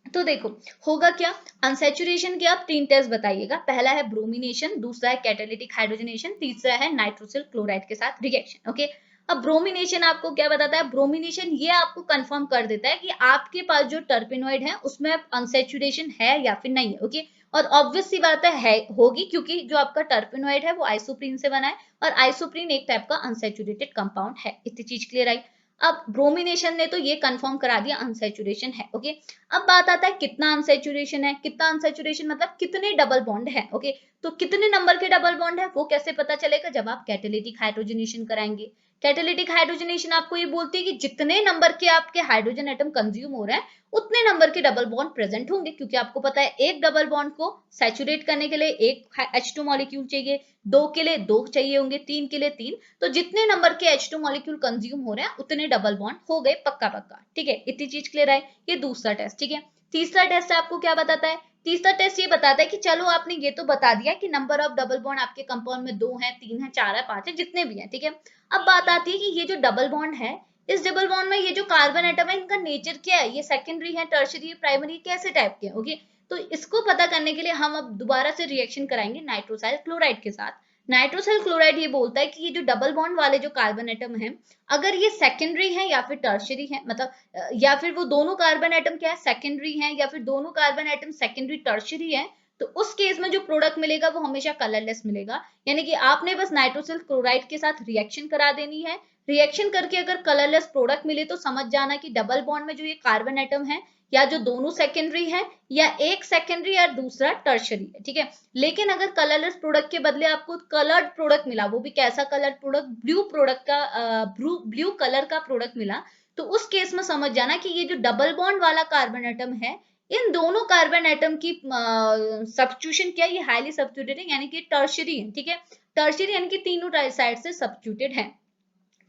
तो देखो होगा क्या, अनसैचुरेशन के आप 3 टेस्ट बताइएगा। पहला है ब्रोमिनेशन, दूसरा है कैटालिटिक हाइड्रोजनेशन, तीसरा है नाइट्रोसिल क्लोराइड के साथ रिएक्शन। ओके, अब ब्रोमिनेशन आपको क्या बताता है? ब्रोमिनेशन ये आपको कंफर्म कर देता है कि आपके पास जो टर्पेनॉइड है उसमें अनसैचुरेशन है या फिर नहीं है। ओके, और ऑब्वियस सी बात है होगी, क्योंकि जो आपका टर्पेनॉइड है वो आइसोप्रीन से बना है और आइसोप्रीन एक टाइप का अनसैचुरेटेड कंपाउंड है। इतनी चीज क्लियर आई? अब ब्रोमिनेशन ने तो ये कंफर्म करा दिया अनसैचुरेशन है। ओके, अब बात आता है कितना अनसैचुरेशन है, कितना अनसैचुरेशन मतलब कितने डबल बॉन्ड है। ओके, तो कितने नंबर के डबल बॉन्ड है वो कैसे पता चलेगा? जब आप कैटालिटिक हाइड्रोजनेशन कराएंगे। कैटालिटिक हाइड्रोजनेशन आपको ये बोलती है कि जितने नंबर के आपके हाइड्रोजन एटम कंज्यूम हो रहे हैं उतने नंबर के डबल बॉन्ड प्रेजेंट होंगे, क्योंकि आपको पता है एक डबल बॉन्ड को सैचुरेट करने के लिए एक H2 मॉलिक्यूल चाहिए, दो के लिए दो चाहिए होंगे, तीन के लिए तीन, तो जितने नंबर के H2 मॉलिक्यूल कंज्यूम हो रहे हैं उतने डबल बॉन्ड हो गए पक्का पक्का। ठीक है, इतनी चीज क्लियर है? ये दूसरा टेस्ट। ठीक है, तीसरा टेस्ट आपको क्या बताता है? तीसरा टेस्ट ये बताता है कि चलो आपने ये तो बता दिया कि नंबर ऑफ डबल बॉन्ड आपके कंपाउंड में 2 है, 3 है, 4 है, 5 है, जितने भी हैं। ठीक है, अब बात आती है कि ये जो डबल बॉन्ड है, इस डबल बॉन्ड में ये जो कार्बन एटम है इनका नेचर क्या है, ये सेकेंडरी है, टर्शरी है, प्राइमरी, कैसे टाइप के? ओके, तो इसको पता करने के लिए हम अब दोबारा से रिएक्शन कराएंगे नाइट्रोसाइल क्लोराइड के साथ। नाइट्रोसाइल क्लोराइड ये बोलता है कि ये जो डबल बॉन्ड वाले जो कार्बन एटम है, अगर ये सेकेंडरी है या फिर टर्शरी है, मतलब या फिर वो दोनों कार्बन एटम क्या है, सेकेंडरी है, या फिर दोनों कार्बन एटम सेकेंडरी टर्शरी है, तो उस केस में जो प्रोडक्ट मिलेगा वो हमेशा कलरलेस मिलेगा। यानी कि आपने बस नाइट्रोसिल क्लोराइड के साथ रिएक्शन करा देनी है, रिएक्शन करके अगर कलरलेस प्रोडक्ट मिले तो समझ जाना कि डबल बॉन्ड में जो ये कार्बन एटम है या जो दोनों सेकेंडरी है या एक सेकेंडरी या दूसरा टर्शरी है। ठीक है, लेकिन अगर कलरलेस प्रोडक्ट के बदले आपको कलर्ड प्रोडक्ट मिला, वो भी कैसा कलर्ड प्रोडक्ट? ब्लू प्रोडक्ट का, ब्लू कलर का प्रोडक्ट मिला, तो उस केस में समझ जाना कि ये जो डबल बॉन्ड वाला कार्बन एटम है इन दोनों कार्बन एटम की सब्स्टिट्यूशन क्या है, ये हाईली सब्स्टिट्यूटेड है, यानी कि टर्शियरी है, ठीक है। टर्शियरी यानी कि तीनों साइड से सब्स्टिट्यूटेड है,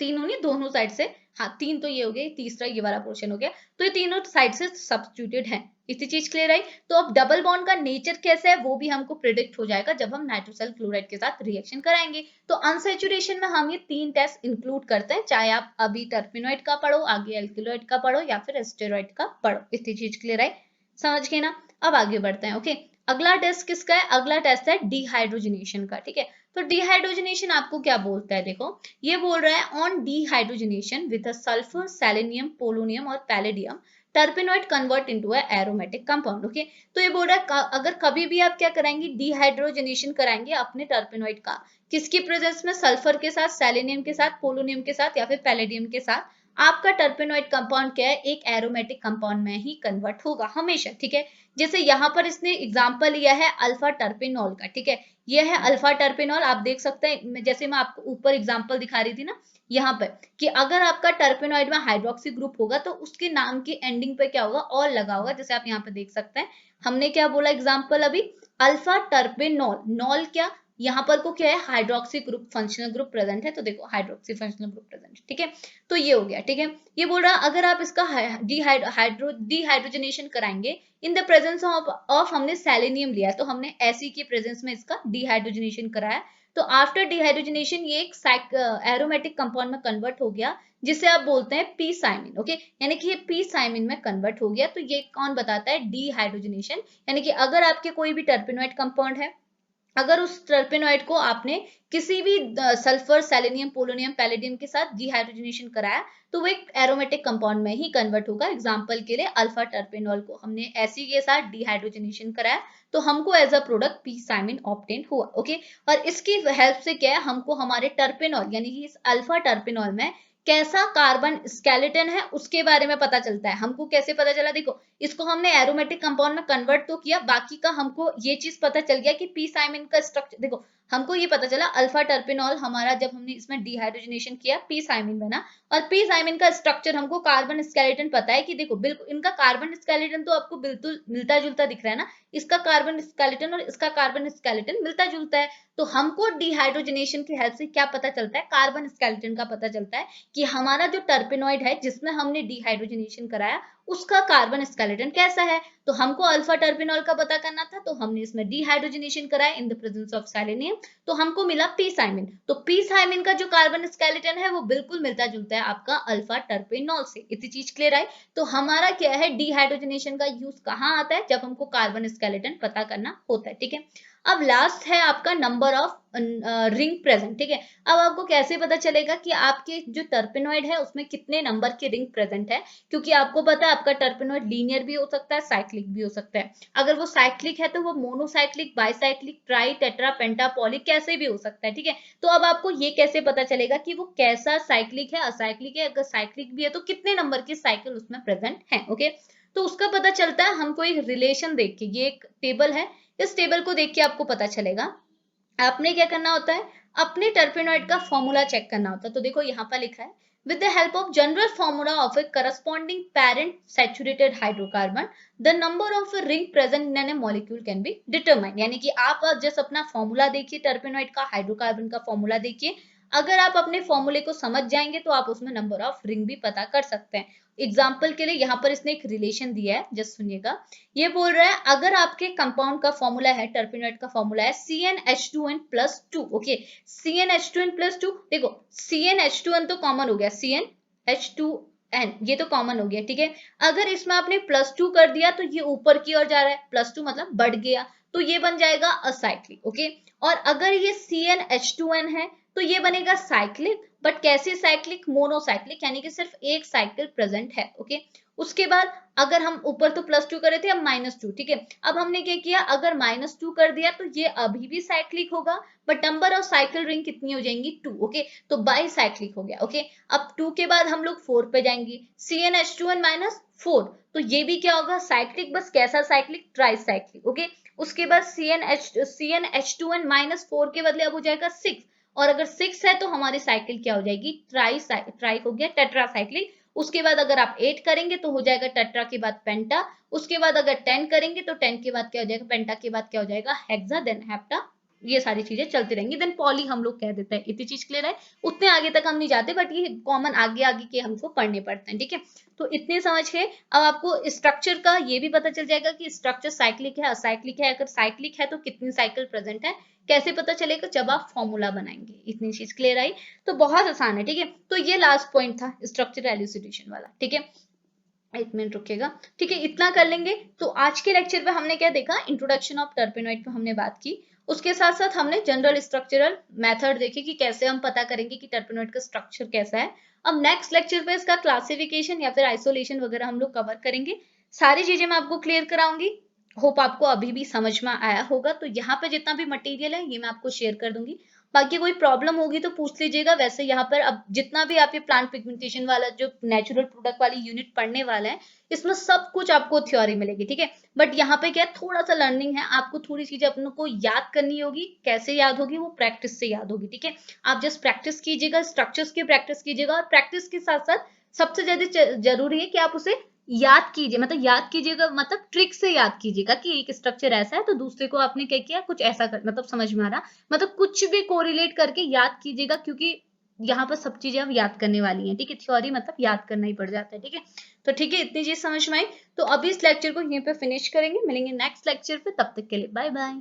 तीनों नहीं दोनों साइड से, हाँ तीन तो ये हो गया, तीसरा ये वाला पोर्शन हो गया, तो ये तीनों साइड से सब्स्टिट्यूटेड है। इतनी चीज क्लियर आई। तो अब डबल बॉन्ड का नेचर कैसा है वो भी हमको प्रिडिक्ट हो जाएगा जब हम नाइट्रोसिल क्लोराइड के साथ रिएक्शन कराएंगे। तो अनसैचुरेशन में हम ये तीन टेस्ट इंक्लूड करते हैं, चाहे आप अभी टर्पेनोइड का पढ़ो, आगे एल्किलॉइड का पढ़ो या फिर एस्टेरॉइड का पढ़ो। इतनी चीज क्लियर आई, समझ गए ना। अब आगे बढ़ते हैं। ओके, अगला टेस्ट किसका है, अगला टेस्ट है डिहाइड्रोजनेशन का, ठीक है। तो डिहाइड्रोजनेशन आपको क्या बोलता है, देखो ये बोल रहा है on dehydrogenation with sulphur, selenium, polonium और palladium terpenoid convert into a aromatic compound. Okay, तो ये बोल रहा है अगर कभी भी आप क्या कराएंगे, डिहाइड्रोजनेशन कराएंगे अपने टर्पेनोइड का, किसकी प्रेजेंस में, सल्फर के साथ, सेलेनियम के साथ, पोलोनियम के साथ या फिर पैलेडियम के साथ, आपका टर्पेनोइड कंपाउंड क्या है, एक एरोमेटिक कंपाउंड में ही कन्वर्ट होगा हमेशा, ठीक है। जैसे यहाँ पर इसने एग्जांपल लिया है अल्फा टर्पेनॉल का, ठीक है, ये है अल्फा टर्पेनॉल। आप देख सकते हैं जैसे मैं आपको ऊपर एग्जांपल दिखा रही थी ना यहाँ पे, कि अगर आपका टर्पेनॉइड में हाइड्रोक्सी ग्रुप होगा तो उसके नाम की एंडिंग पे क्या होगा, ऑल लगा होगा, जैसे आप यहाँ पे देख सकते हैं। हमने क्या बोला एग्जांपल अभी, अल्फा टर्पेनॉल, नॉल क्या, यहाँ पर को क्या है, hydroxy group, functional group present है, तो देखो हाइड्रोक्सी फंक्शनल ग्रुप प्रेजेंट है, ठीक है। तो ये हो गया, ठीक है। ये बोल रहा अगर आप इसका डिहाइड्रोजनेशन कराएंगे इन द प्रेजेंस ऑफ हमने सेलेनियम लिया, तो हमने एसी की प्रेजेंस में इसका डिहाइड्रोजनेशन कराया, तो आफ्टर डिहाइड्रोजनेशन ये एक एरोमेटिक कंपाउंड में कन्वर्ट हो गया, जिसे आप बोलते हैं पी साइमिन। ओके, यानी कि ये पी साइमिन में कन्वर्ट हो गया। तो ये कौन बताता है, डिहाइड्रोजनेशन। यानी कि अगर आपके कोई भी टर्पेनोइड कंपाउंड है, अगर उस टर्पेनोइड को आपने किसी भी सल्फर, सेलेनियम, पोलोनियम, पैलेडियम के साथ डिहाइड्रोजनेशन कराया, तो वो एक एरोमेटिक कंपाउंड में ही कन्वर्ट होगा। एग्जांपल के लिए अल्फा टर्पेनॉल को हमने एसी के साथ डिहाइड्रोजनेशन कराया, तो हमको as a product p cymene obtain हुआ। ओके, और इसकी हेल्प से क्या है, हमको हमारे टर्पेनॉल यानी कि इस अल्फा टर्पेनॉल में कैसा कार्बन स्केलेटन है उसके बारे में पता चलता है। हमको कैसे पता चला, देखो इसको हमने एरोमेटिक कंपाउंड में कन्वर्ट तो किया, बाकी का हमको ये चीज पता चल गया कि पी साइमिन का स्ट्रक्चर, देखो हमको ये पता चला अल्फा टर्पेनॉल हमारा जब हमने इसमें डिहाइड्रोजनेशन किया पी साइमिन बना, और पी साइमिन का स्ट्रक्चर हमको कार्बन स्केलेटन पता है कि देखो बिल्कुल इनका कार्बन स्केलेटन तो आपको बिल्कुल मिलता जुलता दिख रहा है ना, इसका कार्बन स्केलेटन और इसका कार्बन स्केलेटन मिलता जुलता है। तो हमको डिहाइड्रोजनेशन की हेल्प से क्या पता चलता है, कार्बन स्केलेटन का पता चलता है कि हमारा जो टर्पेनॉइड है जिसमें हमने डिहाइड्रोजनेशन कराया उसका कार्बन स्केलेटन कैसा है। तो हमको अल्फा टर्पेनॉल का पता करना था, तो हमने इसमें डिहाइड्रोजनेशन कराया in the presence of selenium, तो हमको मिला पी साइमिन। तो पी साइमिन का जो कार्बन स्केलेटन है वो बिल्कुल मिलता जुलता है आपका अल्फा टर्पेनॉल से। इतनी चीज क्लियर आई। तो हमारा क्या है, डिहाइड्रोजनेशन का यूज कहाँ आता है, जब हमको कार्बन स्केलेटन पता करना होता है, ठीक है। अब लास्ट है आपका नंबर ऑफ रिंग प्रेजेंट, ठीक है। अब आपको कैसे पता चलेगा कि आपके जो टर्पेनॉइड है उसमें कितने नंबर के रिंग प्रेजेंट है, क्योंकि आपको पता है आपका टर्पेनॉइड लीनियर भी हो सकता है, साइक्लिक भी हो सकता है। अगर वो साइक्लिक है तो वो मोनोसाइक्लिक, बाइसाइक्लिक, ट्राई, टेट्रा, पेंटा, पॉली कैसे भी हो सकता है, ठीक है। तो अब आपको ये कैसे पता चलेगा कि वो कैसा साइक्लिक है, असाइक्लिक है, अगर साइक्लिक भी है तो कितने नंबर की साइकिल उसमें प्रेजेंट है। ओके, तो उसका पता चलता है हमको एक रिलेशन देख के, ये एक टेबल है, इस टेबल को देख के आपको पता चलेगा। आपने क्या करना होता है, अपने टर्पेनॉइड का फॉर्मूला चेक करना होता है। तो देखो यहाँ पर लिखा है, with the help of general formula of a corresponding parent saturated hydrocarbon the number of a ring present in a molecule can be determined। यानी कि आप जस्ट अपना फॉर्मूला देखिए, टर्पेनॉइड का, हाइड्रोकार्बन का फॉर्मूला देखिए, अगर आप अपने फॉर्मूले को समझ जाएंगे तो आप उसमें नंबर ऑफ रिंग भी पता कर सकते हैं। एग्जाम्पल के लिए यहाँ पर इसने एक रिलेशन दिया है, जस्ट सुनिएगा। ये बोल रहा है अगर आपके कंपाउंड का फॉर्मूला है, टर्पेनॉइड का फॉर्मूला है CnH2n+2। ओके, CnH2n+2, देखो CnH2n तो कॉमन हो गया, CnH2n ये तो कॉमन हो गया, ठीक है। अगर इसमें आपने +2 कर दिया तो ये ऊपर की ओर जा रहा है, +2 मतलब बढ़ गया, तो ये बन जाएगा असाइक्लिक। ओके, और अगर ये CnH2n है तो ये बनेगा साइक्लिक, बट कैसे साइक्लिक, मोनोसाइक्लिक, यानी कि सिर्फ एक साइकिल प्रेजेंट है। ओके, उसके बाद अगर हम ऊपर तो +2 करे थे, अब -2, ठीक है। अब हमने क्या किया, अगर -2 कर दिया तो ये अभी भी साइक्लिक होगा, but number of cycle ring कितनी हो जाएंगी, 2। ओके, तो बाई साइक्लिक हो गया। ओके, अब 2 के बाद हम लोग 4 पे जाएंगे, CnH2n-4, तो ये भी क्या होगा, साइक्लिक, बस कैसा साइक्लिक, ट्राई साइक्लिक। ओके, उसके बाद CnH2n-4 के बदले अब हो जाएगा 6, और अगर 6 है तो हमारी साइकिल क्या हो जाएगी, ट्राई हो गया, टेट्रासाइक्लिक। उसके बाद अगर आप 8 करेंगे तो हो जाएगा टेट्रा के बाद पेंटा, उसके बाद अगर 10 करेंगे तो 10 के बाद क्या हो जाएगा, पेंटा के बाद क्या हो जाएगा, हेक्सा, देन हेप्टा। ये सारी चीजें चलती रहेंगी, देन पॉली हम लोग कह देते हैं। इतनी चीज क्लियर है, उतने आगे तक हम नहीं जाते, बट ये कॉमन आगे आगे के हमको पढ़ने पड़ते हैं, ठीक है। तो इतने समझ के अब आपको स्ट्रक्चर का ये भी पता चल जाएगा कि स्ट्रक्चर साइक्लिक है, असाइक्लिक है। अगर साइक्लिक है तो कितनी साइकिल प्रेजेंट है, कैसे पता चलेगा, जब आप फॉर्मूला बनाएंगे। इतनी चीज क्लियर आई, तो बहुत आसान है, ठीक है। तो ये लास्ट पॉइंट था स्ट्रक्चर एल्यूसिडेशन वाला, ठीक है। एक मिनट रुकेगा, ठीक है, इतना कर लेंगे। तो आज के लेक्चर पे हमने क्या देखा, इंट्रोडक्शन ऑफ टर्पेनॉइड पे हमने बात की, उसके साथ साथ हमने जनरल स्ट्रक्चरल मेथड देखे कि कैसे हम पता करेंगे कि टर्पेनॉइड का स्ट्रक्चर कैसा है। अब नेक्स्ट लेक्चर पे इसका क्लासिफिकेशन या फिर आइसोलेशन वगैरह हम लोग कवर करेंगे। सारी चीजें मैं आपको क्लियर कराऊंगी। होप आपको अभी भी समझ में आया होगा। तो यहाँ पे जितना भी मटेरियल है ये मैं आपको शेयर कर दूंगी, बाकी कोई प्रॉब्लम होगी तो पूछ लीजिएगा। वैसे यहाँ पर अब जितना भी आप ये प्लांट पिगमेंटेशन वाला जो नेचुरल प्रोडक्ट वाली यूनिट पढ़ने वाला है, इसमें सब कुछ आपको थ्योरी मिलेगी, ठीक है। बट यहाँ पे क्या है, थोड़ा सा लर्निंग है, आपको थोड़ी चीजें अपनों को याद करनी होगी। कैसे याद होगी, वो प्रैक्टिस से याद होगी, ठीक है। आप जस्ट प्रैक्टिस कीजिएगा, स्ट्रक्चर्स की प्रैक्टिस कीजिएगा, और प्रैक्टिस के साथ साथ सबसे ज्यादा जरूरी है कि आप उसे याद कीजिए। मतलब याद कीजिएगा, मतलब ट्रिक से याद कीजिएगा कि एक स्ट्रक्चर ऐसा है तो दूसरे को आपने क्या किया, कुछ ऐसा कर, मतलब समझ में आ रहा, मतलब कुछ भी कोरिलेट करके याद कीजिएगा, क्योंकि यहाँ पर सब चीजें अब याद करने वाली हैं, ठीक है। थ्योरी मतलब याद करना ही पड़ जाता है, ठीक है। तो ठीक है, इतनी चीज समझ में आई। तो अभी इस लेक्चर को यहीं पे फिनिश करेंगे, मिलेंगे नेक्स्ट लेक्चर पे, तब तक के लिए बाय बाय।